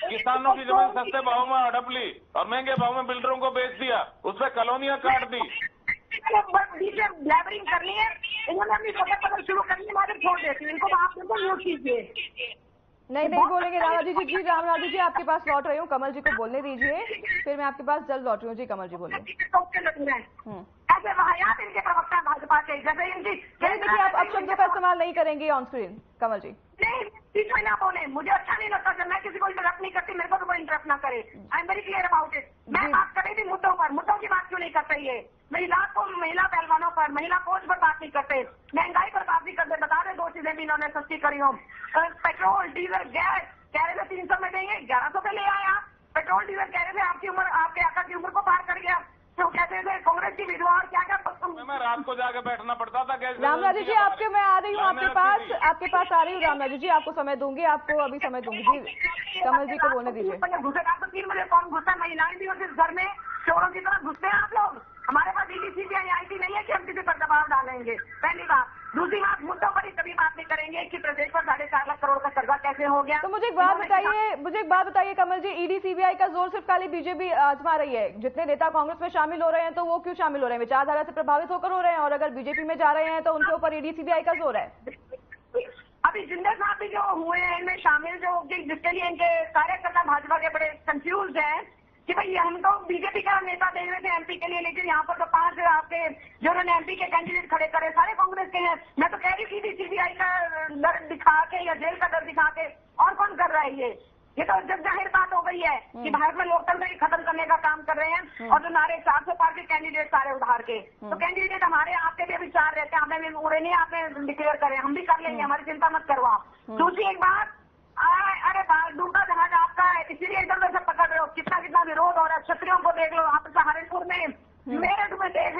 किसानों की जमीन सस्ते भाव में हड़प ली और महंगे भाव में बिल्डरों को बेच दिया, उस पर कॉलोनियां काट दी। ब्लैबरिंग करनी है, इन्होंने अपनी पकड़ शुरू करनी है, मैं छोड़ देती हूँ इनको। आप बिल्कुल न्यूज कीजिए। नहीं बोलेंगे रामराज जी। रामराज जी आपके पास लौट रही हूँ, कमल जी को बोलने दीजिए, फिर मैं आपके पास जल्द लौट रही हूँ। जी कमल जी बोलिए। ऐसे वाहियात इनके प्रवक्ता भाजपा के, जैसे इनकी देखिए आप अब शब्दों का इस्तेमाल नहीं करेंगे ऑन स्क्रीन कमल जी। नहीं, बीच में ना बोले, मुझे अच्छा नहीं लगता। जब मैं किसी को इंटरप्ट नहीं करती, मेरे को तो कोई इंटरप्ट ना करे। I am very clear about it. मैं बात कर रही थी मुद्दों पर, मुद्दों की बात क्यों नहीं कर रही है? महिला पहलवानों पर, महिला कोच पर बात नहीं करते, महंगाई पर बात नहीं करते। बता रहे 2 चीजें भी इन्होंने सस्ती करी हो। पेट्रोल, डीजल, गैस कह रहे थे 300 में देंगे, 1100 पे ले आए आप। पेट्रोल डीजल कह रहे थे आपकी उम्र, आपके आका की उम्र को पार कर गया। तो कहते थे कांग्रेस की विधवा और क्या क्या मैं रात को जाके बैठना पड़ता था। कैसे रामराजी जी आपके मैं आ रही हूँ आपके पास आ रही हूँ रामराजी जी, आपको समय दूंगी, आपको अभी समय दूंगी जी। कमल जी को बोलने दीजिए। घुसेगा तो 3 बजे कौन घुसता? महिलाएं भी और घर में चोरों की तरह घुसते हैं आप लोग। हमारे पास EDCBI आईटी नहीं है कि हम किसी पर दबाव डालेंगे, पहली बात। दूसरी बात, मुद्दों पर ही कभी बात नहीं करेंगे कि प्रदेश पर 4.5 लाख करोड़ का कर्जा कैसे हो गया। तो मुझे एक बात बताइए कमल जी, EDCBI का जोर सिर्फ खाली बीजेपी आजमा रही है। जितने नेता कांग्रेस में शामिल हो रहे हैं तो वो क्यों शामिल हो रहे हैं? विचारधारा से प्रभावित होकर हो रहे हैं, और अगर बीजेपी में जा रहे हैं तो उनके ऊपर EDCBI का जोर है। अभी जिंदा साहब भी जो हुए हैं इनमें शामिल, जो जिसके लिए इनके कार्यकर्ता भाजपा के बड़े कंफ्यूज हैं कि भाई हम तो बीजेपी का नेता दे रहे थे MP के लिए, लेकिन यहाँ पर तो 5 आपके जो उन्होंने MP के कैंडिडेट खड़े करे सारे कांग्रेस के हैं। मैं तो कह रही थी EDCBI का डर दिखा के या जेल का डर दिखा के और कौन कर रहा है ये तो जब जाहिर बात हो गई है कि भारत में लोकतंत्र ही खत्म करने का काम कर रहे हैं। और जो नारे 400 पार के कैंडिडेट सारे उधार के, तो कैंडिडेट हमारे आपके भी विचार रहते हैं, हमें भी उड़े नहीं, आपने डिक्लेयर करें, हम भी कर लेंगे, हमारी चिंता मत करवाओ। दूसरी एक बात, अरे डूबा जहाज आपका है, इसीलिए इधर उधर से पकड़ रहे हो। कितना विरोध हो रहा है, क्षत्रियों को देख लो, आप सहारनपुर में, मेरठ में देख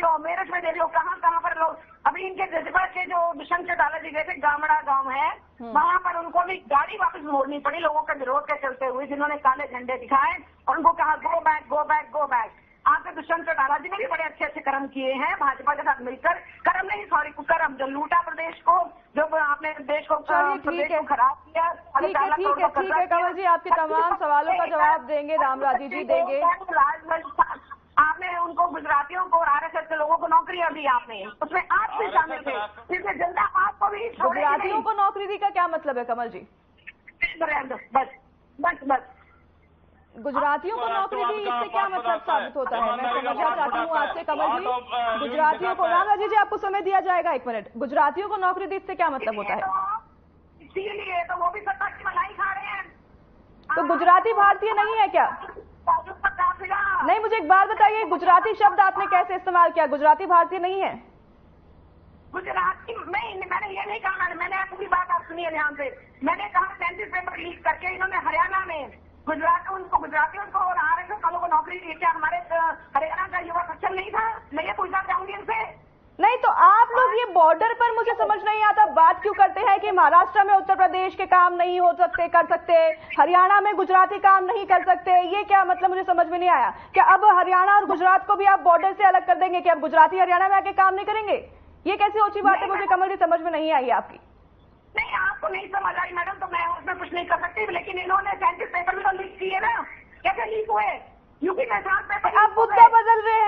लो, कहाँ पर लोग। अभी इनके जज्बा के जो दुष्यंत चौटाला जी गए थे, गामड़ा गांव है, वहां पर उनको भी गाड़ी वापस मोड़नी पड़ी लोगों के विरोध के चलते हुए, जिन्होंने काले झंडे दिखाए और उनको कहा go back go back go back. आपके दुष्यंत चौटाला जी ने भी बड़े अच्छे कर्म किए हैं भाजपा के साथ मिलकर। कर्म जो लूटा प्रदेश को, जो आपने देश को प्रदेश को खराब किया। ठीक है कमल जी, आपके तमाम सवालों का जवाब देंगे रामराजी जी, देंगे। आपने उनको गुजरातियों को और RSS के लोगों को नौकरियां दी, आपने उसमें आप भी शामिल थे, इसलिए जनता आपको भी। गुजरातियों को नौकरी दी का क्या मतलब है कमल जी? बस गुजरातियों को नौकरी दी, इससे क्या मतलब साबित होता है? मैं समझना चाहती हूँ आपसे कमल जी, गुजरातियों को, रामराजी जी आपको समय दिया जाएगा 1 मिनट। गुजरातियों को नौकरी दी, इससे क्या मतलब होता है? इसीलिए तो वो भी सत्ता की मलाई खा रहे हैं। तो गुजराती भारतीय नहीं है क्या? नहीं, मुझे एक बात बताइए, गुजराती शब्द आपने कैसे इस्तेमाल किया? गुजराती भारतीय नहीं है? गुजराती मैंने ये नहीं कहा, मैंने पूरी बात आप सुनिए ध्यान से। मैंने कहा 33 पेपर लीक करके इन्होंने हरियाणा में गुजरातियों को और RSS वालों को नौकरी दी। क्या हमारे हरियाणा का युवा सक्षम नहीं था? मैं ये पूछना चाहूंगी इनसे। नहीं तो आप लोग ये बॉर्डर पर, मुझे समझ नहीं आता, बात क्यों करते हैं कि महाराष्ट्र में उत्तर प्रदेश के काम नहीं हो सकते, कर सकते, हरियाणा में गुजराती काम नहीं कर सकते? ये क्या मतलब, मुझे समझ में नहीं आया। क्या अब हरियाणा और गुजरात को भी आप बॉर्डर से अलग कर देंगे कि अब गुजराती हरियाणा में आके काम नहीं करेंगे? ये कैसी ओछी बात है, मुझे कमल जी समझ में नहीं आई आपकी। नहीं, आपको नहीं समझ आई मैडम, तो मैं उसमें कुछ नहीं कर सकती, लेकिन इन्होंने 33 पेपर भी तो लीक किए ना। कैसे लीक हुए? यूपी में 7 पेपर। अब मुद्दा बदल रहे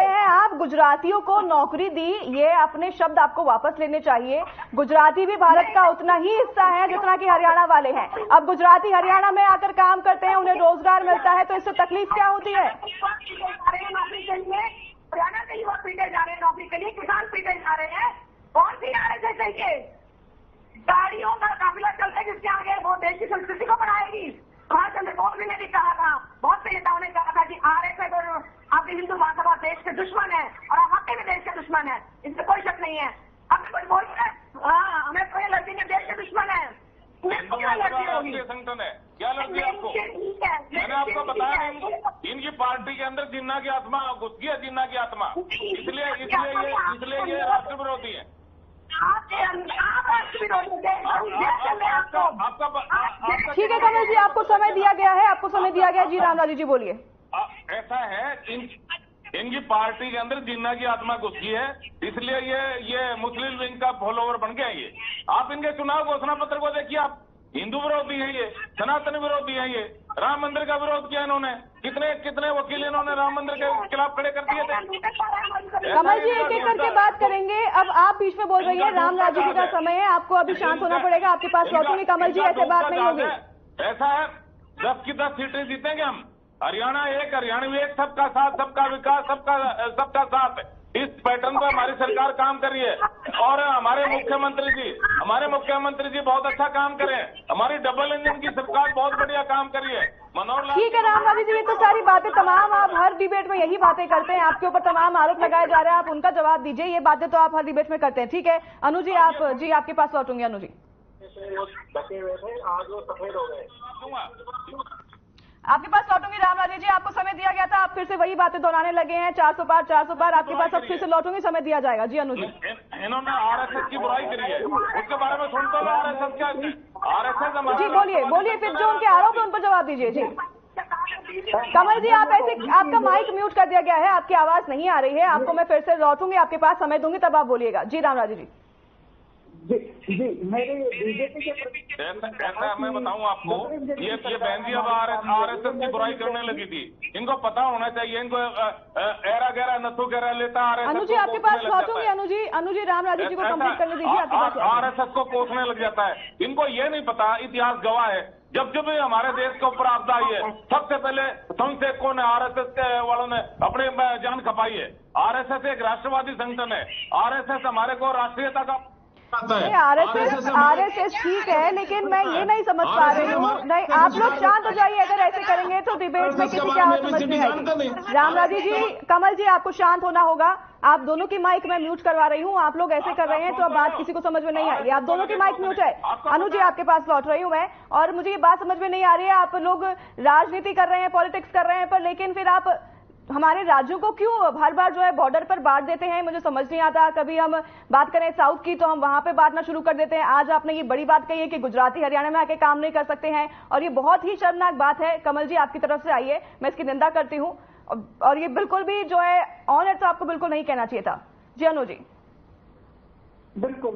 हैं आप, गुजरातियों को नौकरी दी, ये अपने शब्द आपको वापस लेने चाहिए। गुजराती भी भारत का उतना ही हिस्सा है जितना कि हरियाणा वाले हैं। अब गुजराती हरियाणा में आकर काम करते हैं, उन्हें रोजगार मिलता है, तो इससे तकलीफ क्या होती है? नौकरी के लिए हरियाणा के युवक पीटे जा रहे हैं, नौकरी के लिए किसान पीटे जा रहे हैं। कौन सी RSS चाहिए? गाड़ियों का काफिला चलते जिसके आगे वो देश की संस्कृति को बढ़ाएगी। सुभाष चंद्र बोस ने भी कहा था, बहुत से नेताओं ने कहा था कि RSS और आपकी हिंदू महासभा देश के दुश्मन है और आप आपके भी देश के दुश्मन है, इसमें कोई शक नहीं है। अब कुछ बोल रहे हैं, हाँ हमें कोई लड़की के देश के दुश्मन है, राष्ट्रीय संगठन है, क्या लड़की आपको? मैंने आपको बताया इनकी पार्टी के अंदर जिन्ना की आत्मा घुस गई है, जिन्ना की आत्मा, इसलिए ये राष्ट्र विरोधी है। ठीक है कमल जी, आपको समय दिया गया है, जी रामराजी जी बोलिए। ऐसा है, इनकी पार्टी के अंदर जिन्ना की आत्मा घुस गई है, इसलिए ये मुस्लिम विंग का फॉलोवर बन गया ये। आप इनके चुनाव घोषणा पत्र को देखिए, आप हिंदू विरोधी है ये, सनातन विरोधी है ये। राम मंदिर का विरोध किया इन्होंने, कितने वकील इन्होंने राम मंदिर के खिलाफ खड़े कर दिए थे। कमल जी एक एक करके बात करेंगे, अब आप बीच में बोल रही है, रामराजी जी का समय है, आपको अभी शांत होना पड़ेगा, आपके पास लौटूंगी। कमल जी ऐसे बात नहीं होगी। ऐसा है, 10 की 10 सीटें जीतेंगे हम। हरियाणा एक, हरियाणवी एक, सबका साथ, सबका विकास, सबका साथ, इस पैटर्न पर हमारी सरकार काम कर रही है। और हमारे मुख्यमंत्री जी बहुत अच्छा काम कर रहे हैं। हमारी डबल इंजन की सरकार बहुत बढ़िया काम कर रही है। मनोहर लाल, ठीक है रामराजी जी, ये तो सारी बातें तमाम आप हर डिबेट में यही बातें करते हैं, आपके ऊपर तमाम आरोप लगाए जा रहे हैं, आप उनका जवाब दीजिए। ये बातें तो आप हर डिबेट में करते हैं, ठीक है। अनु जी आपके पास लौटूंगी। अनु जी, आपके पास लौटूंगी राम राजे जी, आपको समय दिया गया था, आप फिर से वही बातें दोहराने लगे हैं। 400 पार आपके पास अब फिर से लौटूंगी, समय दिया जाएगा। जी अनु जी, इन्होंने आरएसएस की बुराई करी है, उसके बारे में सुनते हो आरएसएस क्या? आरएसएस जी बोलिए फिर जो उनके आरोप है उन पर जवाब दीजिए। जी कमल जी, आप ऐसे, आपका माइक म्यूट कर दिया गया है, आपकी आवाज नहीं आ रही है, आपको मैं फिर से लौटूंगी, आपके पास समय दूंगी, तब आप बोलिएगा। जी रामराजे जी। जी मेरे बीजेपी के ऐसा मैं बताऊं आपको, ये बहन जी अब आरएसएस की बुराई करने लगी थी। इनको पता होना चाहिए, इनको एरा गहरा नथु गहरा लेता आरएसएस। अनु जी आपके पास लौटूंगी। अनु जी रामराजे जी को कंप्लीट करने दीजिए। आरएसएस को कोसने लग जाता है। इनको ये नहीं पता, इतिहास गवाह है, जब जब हमारे देश के ऊपर आपदा आई है, सबसे पहले संसेवकों ने, आरएसएस के वालों ने अपने जान खपाई है। आरएसएस एक राष्ट्रवादी संगठन है। आरएसएस हमारे को राष्ट्रीयता का आरएसएस ठीक है, लेकिन मैं ये नहीं समझ पा रही हूँ। नहीं, आप लोग शांत हो जाइए, अगर ऐसे करेंगे तो डिबेट में किसी की आवाज समझ नहीं आएगी। रामराजे जी, कमल जी, आपको शांत होना होगा। आप दोनों की माइक मैं म्यूट करवा रही हूँ, आप लोग ऐसे कर रहे हैं तो अब बात किसी को समझ में नहीं आएगी। आप दोनों की माइक म्यूट है। अनु जी आपके पास लौट रही हूँ मैं, और मुझे ये बात समझ में नहीं आ रही है, आप लोग राजनीति कर रहे हैं, पॉलिटिक्स कर रहे हैं, पर लेकिन फिर आप हमारे राज्यों को क्यों हर बार जो है बॉर्डर पर बांट देते हैं? मुझे समझ नहीं आता। कभी हम बात करें साउथ की तो हम वहां पे बांटना शुरू कर देते हैं। आज आपने ये बड़ी बात कही है कि गुजराती हरियाणा में आके काम नहीं कर सकते हैं, और ये बहुत ही शर्मनाक बात है। कमल जी आपकी तरफ से आइए, मैं इसकी निंदा करती हूँ, और ये बिल्कुल भी जो है ऑन एयर तो आपको बिल्कुल नहीं कहना चाहिए था। जी अनु जी। बिल्कुल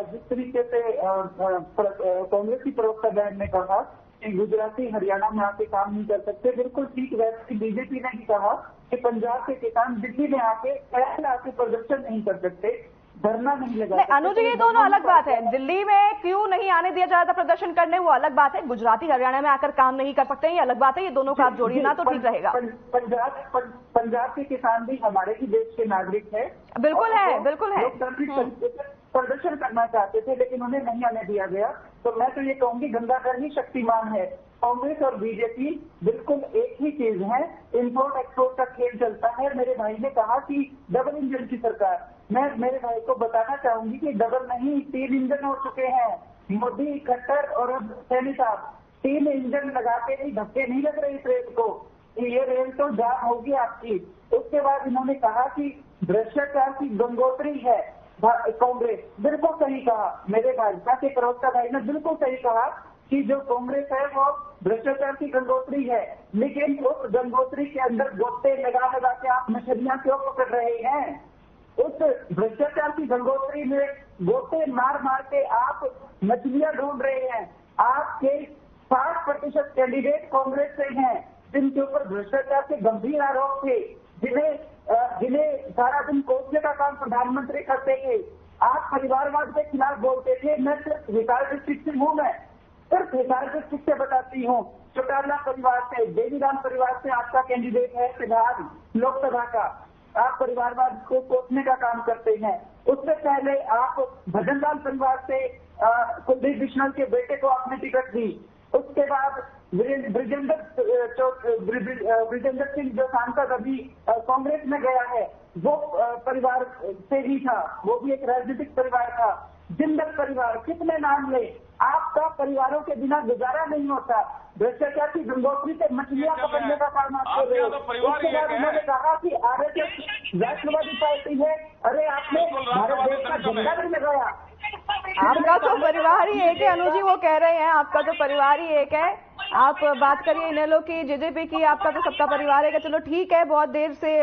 जिस तरीके से कांग्रेस की प्रवक्ता बहन ने कहा कि गुजराती हरियाणा में आके काम नहीं कर सकते, बिल्कुल ठीक वैसे बीजेपी ने भी कहा कि पंजाब के किसान दिल्ली में आके प्रदर्शन नहीं कर सकते, धरना नहीं लगा सकते। अनु जी, ये दोनों अलग बात है। दिल्ली में क्यों नहीं आने दिया जा रहा था प्रदर्शन करने, वो अलग बात है। गुजराती हरियाणा में आकर काम नहीं कर सकते, ये अलग बात है। ये दोनों का आप जोड़िए ना तो ठीक रहेगा। पंजाब के किसान भी हमारे ही देश के नागरिक है। बिल्कुल है। प्रदर्शन करना चाहते थे, लेकिन उन्हें नहीं आने दिया गया। तो मैं तो ये कहूंगी गंगाधर ही शक्तिमान है। कांग्रेस और बीजेपी बिल्कुल एक ही चीज है, इम्पोर्ट एक्सपोर्ट का खेल चलता है। मेरे भाई ने कहा कि डबल इंजन की सरकार, मैं मेरे भाई को बताना चाहूंगी कि डबल नहीं 3 इंजन हो चुके हैं। मोदी, खट्टर और अब सैनी साहब 3 इंजन लगा के ही धक्के नहीं लग रहे इस रेल को, ये रेल तो जाम होगी आपकी। उसके बाद इन्होंने कहा कि भ्रष्टाचार की गंगोत्री है कांग्रेस। बिल्कुल सही कहा मेरे भाजपा के प्रवक्ता भाई ने, बिल्कुल सही कहा कि जो कांग्रेस है वो भ्रष्टाचार की गंगोत्री है, लेकिन उस गंगोत्री के अंदर गोते लगा के आप मछलियां क्यों पकड़ रहे हैं? उस भ्रष्टाचार की गंगोत्री में गोते मार के आप मछलियां ढूंढ रहे हैं। आपके 60% कैंडिडेट कांग्रेस से हैं, जिनके ऊपर भ्रष्टाचार के गंभीर आरोप थे, जिन्हें सारा दिन कोसने का काम प्रधानमंत्री करते थे। आप परिवारवाद के खिलाफ बोलते थे। मैं सिर्फ हिसार डिस्ट्रिक्ट से हूँ, मैं सिर्फ हिसार डिस्ट्रिक्ट से बताती हूँ। चौटाला परिवार से, देवीराम परिवार से आपका कैंडिडेट है फिलहाल लोकसभा का। आप परिवारवाद को कोसने का काम करते हैं। उससे पहले आप भजनलाल परिवार से कुलदीप बिश्नोई के बेटे को आपने टिकट दी। उसके बाद ब्रिजेंद्र सिंह जो सांसद अभी कांग्रेस में गया है, वो परिवार से ही था, वो भी एक राजनीतिक परिवार था। जिंदल परिवार, कितने नाम ले, आपका परिवारों के बिना गुजारा नहीं होता। भ्रष्टाचार की गंगोत्री से मछलियां पकड़ने का काम आप कर रहे हो। उसके बाद उन्होंने कहा कि आरएसएस राष्ट्रवादी पार्टी है। अरे आपने भारत देश का झंडा नहीं लगाया। आपका तो परिवार ही एक है अनु जी, वो कह रहे हैं आपका तो परिवार ही एक है। आप बात करिए इन लोग की, जेजेपी की, आपका तो सबका परिवार है। चलो ठीक है, बहुत देर से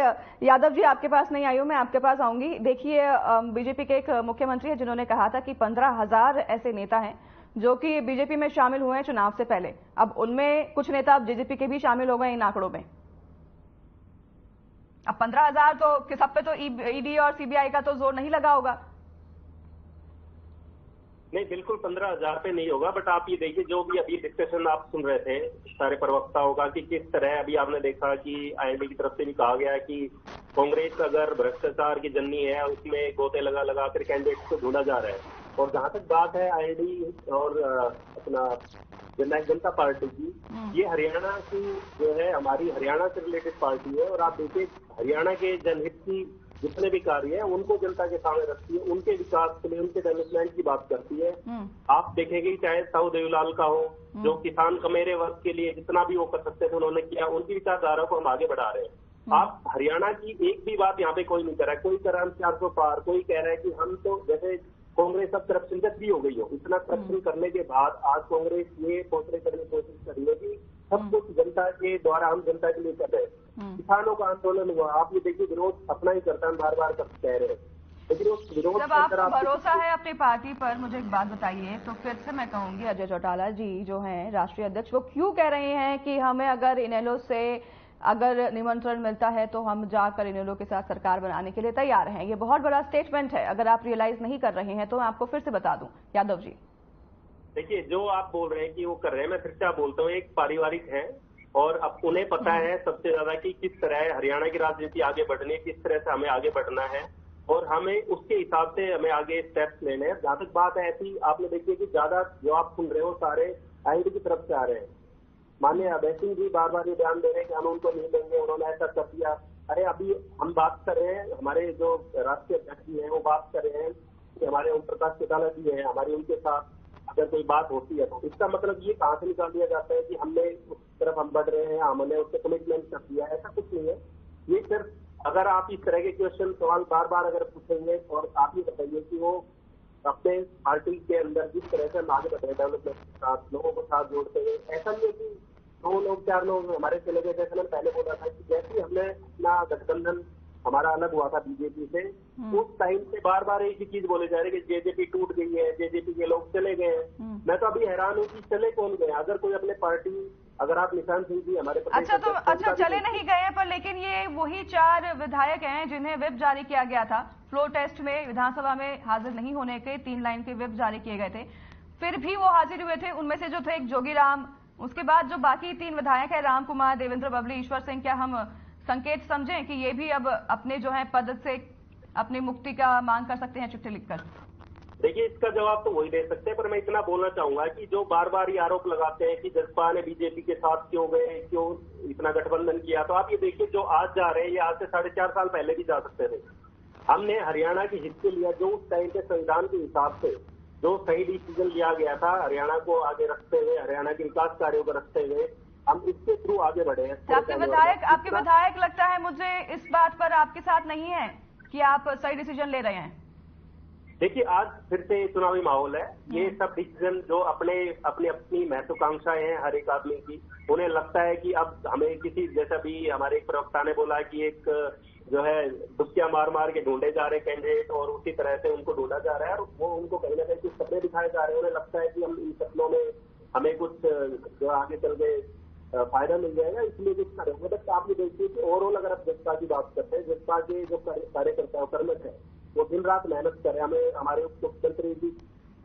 यादव जी आपके पास नहीं आई हूं, मैं आपके पास आऊंगी। देखिए, बीजेपी के एक मुख्यमंत्री है जिन्होंने कहा था कि 15,000 ऐसे नेता हैं जो कि बीजेपी में शामिल हुए हैं चुनाव से पहले। अब उनमें कुछ नेता अब जेजेपी के भी शामिल हो गए इन आंकड़ों में। अब 15,000 तो सब पे तो ईडी और सीबीआई का तो जोर नहीं लगा होगा। नहीं, बिल्कुल 15,000 पे नहीं होगा। बट आप ये देखिए, जो भी अभी डिस्कशन आप सुन रहे थे सारे प्रवक्ताओं का, कि किस तरह अभी आपने देखा कि आईएमए की तरफ से भी कहा गया कि कांग्रेस अगर भ्रष्टाचार की जननी है, उसमें गोते लगा कर कैंडिडेट को ढूंढा जा रहा है। और जहां तक बात है आईडी और अपना जननायक जनता पार्टी की, ये हरियाणा की जो है, हमारी हरियाणा से रिलेटेड पार्टी है। और आप देखिए, हरियाणा के जनहित की जितने भी कार्य है उनको जनता के सामने रखती है, उनके विकास के लिए, उनके डेवलपमेंट की बात करती है। आप देखेंगे चाहे साहू देवीलाल का हो, जो किसान कमेरे वर्ग के लिए जितना भी वो कर सकते थे उन्होंने किया, उनकी विचारधारा को हम आगे बढ़ा रहे हैं। आप हरियाणा की एक भी बात यहाँ पे कोई नहीं कर रहा है, कोई कर रहा है 400 पार, कोई कह रहा है कि हम तो जैसे कांग्रेस अब करप्शन भी हो गई हो, इतना करप्शन करने के बाद आज कांग्रेस ये पोर्ट्रे करने की कोशिश कर रही है कि सब कुछ जनता के द्वारा हम जनता के लिए कर रहे हैं। किसानों का आंदोलन हुआ, आप ये देखिए विरोध अपना ही करता है, बार बार कह रहे हैं, लेकिन उस विरोध जब आपको भरोसा है अपनी पार्टी पर, मुझे एक बात बताइए, तो फिर से मैं कहूंगी अजय चौटाला जी जो हैं राष्ट्रीय अध्यक्ष, वो क्यों कह रहे हैं कि हमें अगर इनेलो से अगर निमंत्रण मिलता है तो हम जाकर इनेलो के साथ सरकार बनाने के लिए तैयार हैं? ये बहुत बड़ा स्टेटमेंट है, अगर आप रियलाइज नहीं कर रहे हैं तो मैं आपको फिर से बता दूं। यादव जी देखिए, जो आप बोल रहे हैं कि वो कर रहे हैं, मैं फिर से आप बोलता हूँ, एक पारिवारिक है और अब उन्हें पता है सबसे ज्यादा कि किस तरह हरियाणा की राजनीति आगे बढ़नी है, किस तरह से हमें आगे बढ़ना है और हमें उसके हिसाब से हमें आगे स्टेप्स लेने हैं। जहां तक बात है ऐसी, आपने देखिए कि ज्यादा जो आप सुन रहे हो सारे आईडी की तरफ से आ रहे हैं। माननीय अभय सिंह जी बार बार ये बयान दे रहे हैं कि हम उनको नहीं देंगे, उन्होंने ऐसा कर दिया। अरे अभी हम बात कर रहे हैं, हमारे जो राष्ट्रीय अध्यक्ष जी हैं वो बात कर रहे हैं कि हमारे ओम प्रकाश चौटाला जी हैं, हमारी उनके साथ अगर कोई बात होती है तो इसका मतलब ये कहाँ से निकाल दिया जाता है कि हमने उस तरफ हम बढ़ रहे हैं, हमने उससे कमिटमेंट कर दिया, ऐसा कुछ नहीं है। ये सिर्फ अगर आप इस तरह के क्वेश्चन सवाल बार बार अगर पूछेंगे और आप ये बताइए कि वो अपने पार्टी के अंदर जिस तरह से हम आगे बढ़ रहे हैं डेवलपमेंट के साथ, लोगों को साथ जोड़ते हुए, ऐसा नहीं है कि 2 लोग 4 लोग हमारे चले गए। जैसे मैंने पहले बोला था कि जैसे हमने अपना गठबंधन हमारा अलग हुआ था बीजेपी से, उस टाइम से बार बार एक ही चीज बोले जा रहे कि जेजेपी टूट गई है, जेजेपी के लोग चले गए हैं। मैं तो अभी हैरान हूँ कि चले कौन गए। अगर कोई अपने पार्टी, अगर आप निशान सिंह जी हमारे अच्छा चले नहीं गए पर लेकिन ये वही 4 विधायक हैं जिन्हें व्हिप जारी किया गया था, फ्लोर टेस्ट में विधानसभा में हाजिर नहीं होने के 3 लाइन के व्हिप जारी किए गए थे, फिर भी वो हाजिर हुए थे। उनमें से जो थे एक जोगीराम, उसके बाद जो बाकी 3 विधायक है राम कुमार, देवेंद्र बबली, ईश्वर सिंह, क्या हम संकेत समझें कि ये भी अब अपने जो है पद से अपनी मुक्ति का मांग कर सकते हैं चिट्ठी लिखकर? देखिए, इसका जवाब तो वही दे सकते हैं, पर मैं इतना बोलना चाहूंगा कि जो बार बार ये आरोप लगाते हैं कि जसपा ने बीजेपी के साथ क्यों गए, क्यों इतना गठबंधन किया, तो आप ये देखिए जो आज जा रहे हैं ये आज से 4.5 साल पहले भी जा सकते थे। हमने हरियाणा की हिस्से लिया, जो उस टाइम के संविधान के हिसाब से जो सही डिसीजन लिया गया था हरियाणा को आगे रखते हुए, हरियाणा के विकास कार्यों को रखते हुए, हम इसके थ्रू आगे बढ़े हैं। आपके विधायक लगता है मुझे इस बात पर आपके साथ नहीं है कि आप सही डिसीजन ले रहे हैं? देखिए, आज फिर से चुनावी माहौल है, ये सब डिसीजन जो अपनी महत्वाकांक्षाएं हैं हर एक आदमी की, उन्हें लगता है कि अब हमें किसी, जैसा भी हमारे एक प्रवक्ता ने बोला कि एक जो है डुबकियां मार मार के ढूंढे जा रहे कैंडिडेट और उसी तरह से उनको ढूंढा जा रहा है और वो उनको कहीं ना कहीं कुछ सपने दिखाए जा रहे हैं। उन्हें लगता है कि हम इन सपनों में हमें कुछ जो आगे चल के फायदा मिल जाएगा, इसलिए कुछ करेंगे। बट आप ये देखिए कि ओवरऑल अगर आप जसपा की बात करते हैं, जसपा के जो कार्यकर्ता है, कर्मठ है, वो दिन रात मेहनत कर रहे हैं। हमें हमारे मुख्यमंत्री जी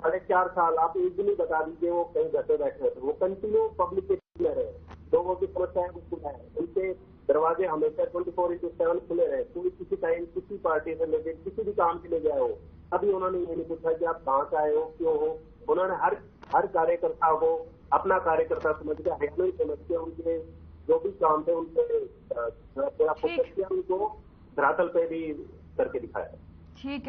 4.5 साल, आप एक दिन ही बता दीजिए वो कहीं घर पे बैठे हैं, वो कंटिन्यू पब्लिक में रहे, लोगों की समस्याएं को सुनाए, उनके दरवाजे हमेशा 24/7 खुले रहे। कोई किसी टाइम किसी पार्टी से रिलेटेड किसी भी काम के लिए गया हो, अभी उन्होंने ये नहीं पूछा कि आप कहाँ से आए हो, क्यों हो। उन्होंने हर कार्यकर्ता को अपना कार्यकर्ता समझ के, हरियाणा समझ के, उनके जो भी काम थे उनसे फोकस किया, उनको धरातल पे भी करके दिखाया। ठीक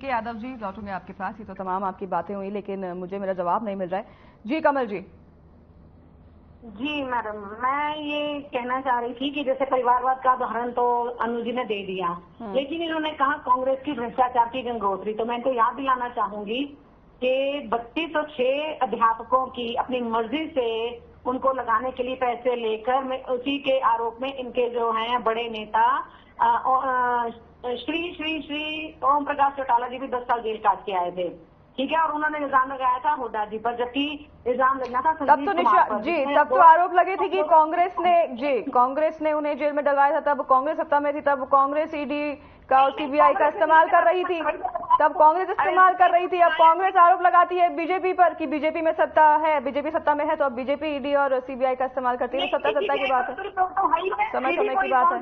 है यादव जी, लौटूंगे आपके पास। ये तो तमाम आपकी बातें हुई, लेकिन मुझे मेरा जवाब नहीं मिल रहा है। जी कमल जी। जी मैडम, मैं ये कहना चाह रही थी कि जैसे परिवारवाद का उदाहरण तो अनु जी ने दे दिया, लेकिन इन्होंने कहा कांग्रेस की भ्रष्टाचार की गंगोत्री, तो मैं तो याद दिलाना चाहूंगी कि 3206 अध्यापकों की अपनी मर्जी से उनको लगाने के लिए पैसे लेकर उसी के आरोप में इनके जो हैं बड़े नेता श्री ओम प्रकाश चौटाला जी भी 10 साल जेल काट के आए थे, ठीक है, और उन्होंने इल्जाम लगाया था हुड्डा जी पर, जबकि इल्जाम लगना था तब तो आरोप लगे थे कि कांग्रेस ने उन्हें जेल में डलवाया था। तब कांग्रेस सत्ता में थी, तब कांग्रेस ईडी का और सीबीआई का इस्तेमाल कर रही थी, तब कांग्रेस इस्तेमाल कर रही थी। अब कांग्रेस आरोप लगाती है बीजेपी पर कि बीजेपी में सत्ता है, बीजेपी सत्ता में है, तो अब बीजेपी ईडी और सीबीआई का इस्तेमाल करती है। सत्ता की बात है, समय की बात है।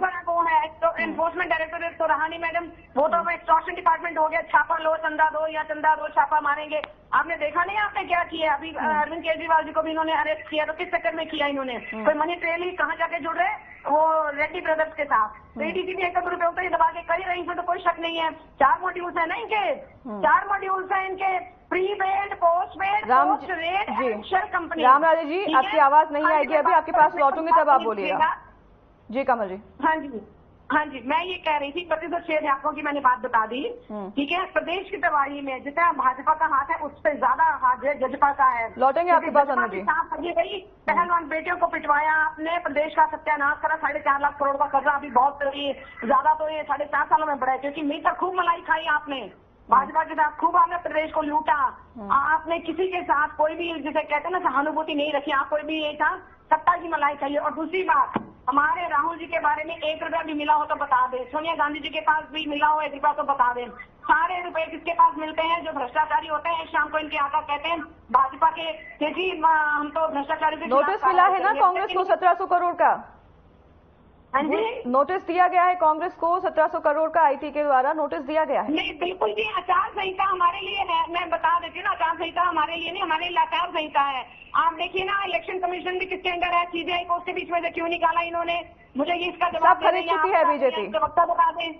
तो एनफोर्समेंट डायरेक्टोरेट तो रहा नहीं मैडम, वो तो एक्सटॉर्शन डिपार्टमेंट हो गया, छापा लो, चंदा दो या चंदा दो, छापा मारेंगे। आपने देखा नहीं आपने क्या किया? अभी अरविंद केजरीवाल जी को भी इन्होंने अरेस्ट किया, तो किस चक्कर में किया इन्होंने? कोई मनी ट्रेल ही कहाँ जाके जुड़ रहे हैं? वो रेड्डी ब्रदर्स के साथ। तो एडीसी भी 1 करोड़ रुपए ऊपर ही दबा के कर ही रही, इसमें तो कोई शक नहीं है। 4 मॉड्यूल्स है ना इनके, 4 मॉड्यूल्स है इनके, prepaid, postpaid, post rate and shell company. Ramraje ji, आपकी आवाज नहीं आएगी अभी, आपके पास लौटूंगी तब आप बोलिएगा। जी कमल जी। हाँ जी, मैं ये कह रही थी, प्रतिशत शेयर धारकों की मैंने बात बता दी, ठीक है। प्रदेश की तबाही में जितना भाजपा का हाथ है उससे ज्यादा हाथ जजपा का है। लौटेंगे आपके पास अनुज जी। गई पहलवान बेटियों को पिटवाया आपने, प्रदेश का सत्यानाश करा, 4.5 लाख करोड़ का कर्जा अभी बहुत ज्यादा, तो ये 4.5 सालों में बढ़ा है, क्योंकि मिलकर खूब मलाई खाई आपने, भाजपा के साथ खूब आपने प्रदेश को लूटा। आपने किसी के साथ कोई भी, जिसे कहते हैं ना, सहानुभूति नहीं रखी, आप कोई भी ये था सत्ता की मलाई खाई। और दूसरी बात, हमारे राहुल जी के बारे में 1 रुपया भी मिला हो तो बता दें, सोनिया गांधी जी के पास भी मिला हो 1 रुपया तो बता दें। सारे रुपए किसके पास मिलते हैं? जो भ्रष्टाचारी होते हैं, शाम को इनके आका कहते हैं भाजपा के, देखिए हम तो भ्रष्टाचारी के नोटिस मिला है ना कांग्रेस को 1700 करोड़ का। हाँ जी, नोटिस दिया गया है कांग्रेस को 1700 करोड़ का, IT के द्वारा नोटिस दिया गया है। नहीं बिल्कुल जी, आचार संहिता हमारे लिए है, मैं बता देती हूँ ना, आचार संहिता हमारे लिए नहीं, हमारे लिए आचार संहिता है। आप देखिए ना, इलेक्शन कमीशन भी किसके अंडर है, CBI को उसके बीच में से क्यों निकाला इन्होंने? मुझे इसका जवाब खरीद चुकी है बीजेपी। वक्ता बता दें,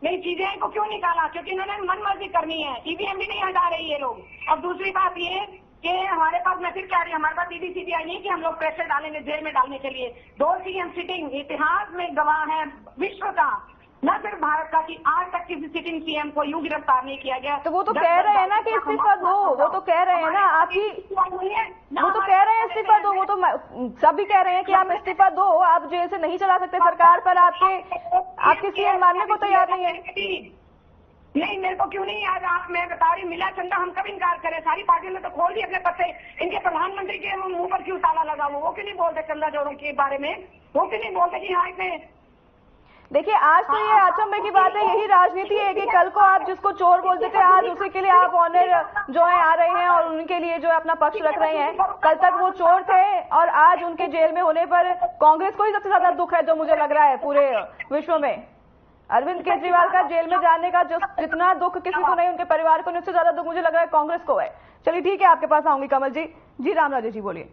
नहीं CBI को क्यों निकाला? क्योंकि इन्होंने मन मर्जी करनी है, EVM भी नहीं हटा रही है लोग। और दूसरी बात ये कि हमारे पास, मैं फिर कह रही हूँ, हमारे पास ED CBI नहीं कि हम लोग प्रेशर डालेंगे जेल में डालने के लिए। 2 CM सिटिंग इतिहास में गवाह है विश्व का, न सिर्फ भारत का, कि आज तक किसी सिटिंग CM को यूं गिरफ्तार नहीं किया गया। तो वो तो कह रहे हैं ना कि इस्तीफा दो, वो तो कह रहे हैं ना, आपकी वो तो कह रहे हैं इस्तीफा दो, वो तो सब भी कह रहे हैं कि आप इस्तीफा दो, आप जेल से नहीं चला सकते सरकार, पर आपके CM मानने को तैयार नहीं है। नहीं, मेरे को क्यों नहीं याद, आप मैं बता रही, मिला चंदा हम कब इनकार करें? सारी पार्टियों ने तो खोल दिए अपने पत्ते, इनके प्रधानमंत्री के मुंह पर क्यों ताला लगा? वो क्यों नहीं बोलते चंदा जोड़ों के बारे में? वो क्यों नहीं बोलते कि हाँ इतने? देखिए, आज तो ये अचंभे की बात है, यही राजनीति है कि कल को आप जिसको चोर बोलते थे, आज उसी के लिए आप ऑनर जो है आ रहे हैं और उनके लिए जो है अपना पक्ष रख रहे हैं। कल तक वो चोर थे और आज उनके जेल में होने पर कांग्रेस को ही सबसे ज्यादा दुख है, जो मुझे लग रहा है पूरे विश्व में। अरविंद केजरीवाल का जेल में जाने का जितना दुख किसी को नहीं, उनके परिवार को नहीं, उससे ज्यादा दुख मुझे लग रहा है कांग्रेस को है। चलिए ठीक है, आपके पास आऊंगी कमल जी। जी रामराजे जी बोलिए।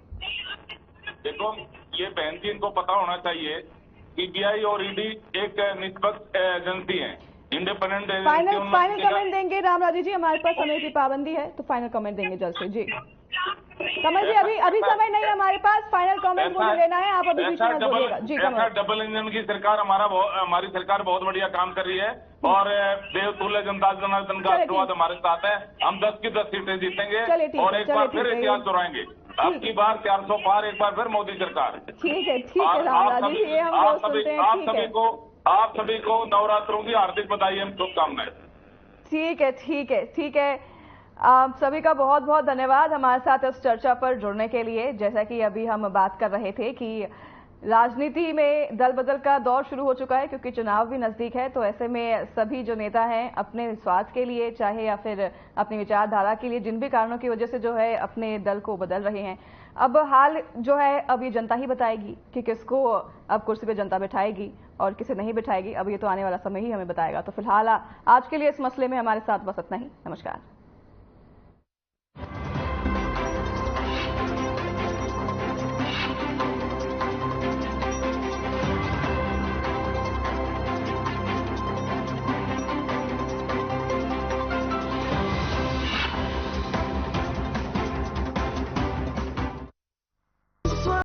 देखो, ये बहन जी, इनको पता होना चाहिए, CBI और ED एक निष्पक्ष एजेंसी है, इंडिपेंडेंट एजेंसी। फाइनल कमेंट देंगे रामराजे जी, हमारे पास समय की पाबंदी है, तो फाइनल कमेंट देंगे जल्द से। जी कमल जी, अभी समय नहीं है हमारे पास, फाइनल कमेंट मुझे लेना है, आप अभी बीच में बोलिएगा। जी कमल। डबल इंजन की सरकार हमारी सरकार बहुत बढ़िया काम कर रही है, और देवतुल्य जनता जनार्दन का आशीर्वाद हमारे साथ है। हम 10 की 10 सीटें जीतेंगे और एक बार फिर इतिहास दोहराएंगे। अब की बार 400 पार, एक बार फिर मोदी सरकार। ठीक है रामराजे जी, ये हम रोज सुनते हैं। आप सभी को नवरात्रों की हार्दिक बधाई एवं शुभकामनाएं। ठीक है। आप सभी का बहुत बहुत धन्यवाद हमारे साथ इस चर्चा पर जुड़ने के लिए। जैसा कि अभी हम बात कर रहे थे कि राजनीति में दल बदल का दौर शुरू हो चुका है, क्योंकि चुनाव भी नजदीक है, तो ऐसे में सभी जो नेता हैं अपने स्वार्थ के लिए, चाहे या फिर अपनी विचारधारा के लिए, जिन भी कारणों की वजह से जो है अपने दल को बदल रहे हैं। अब हाल जो है, अब ये जनता ही बताएगी कि किसको अब कुर्सी पे जनता बिठाएगी और किसे नहीं बिठाएगी। अब ये तो आने वाला समय ही हमें बताएगा। तो फिलहाल आज के लिए इस मसले में हमारे साथ बस इतना ही। नमस्कार।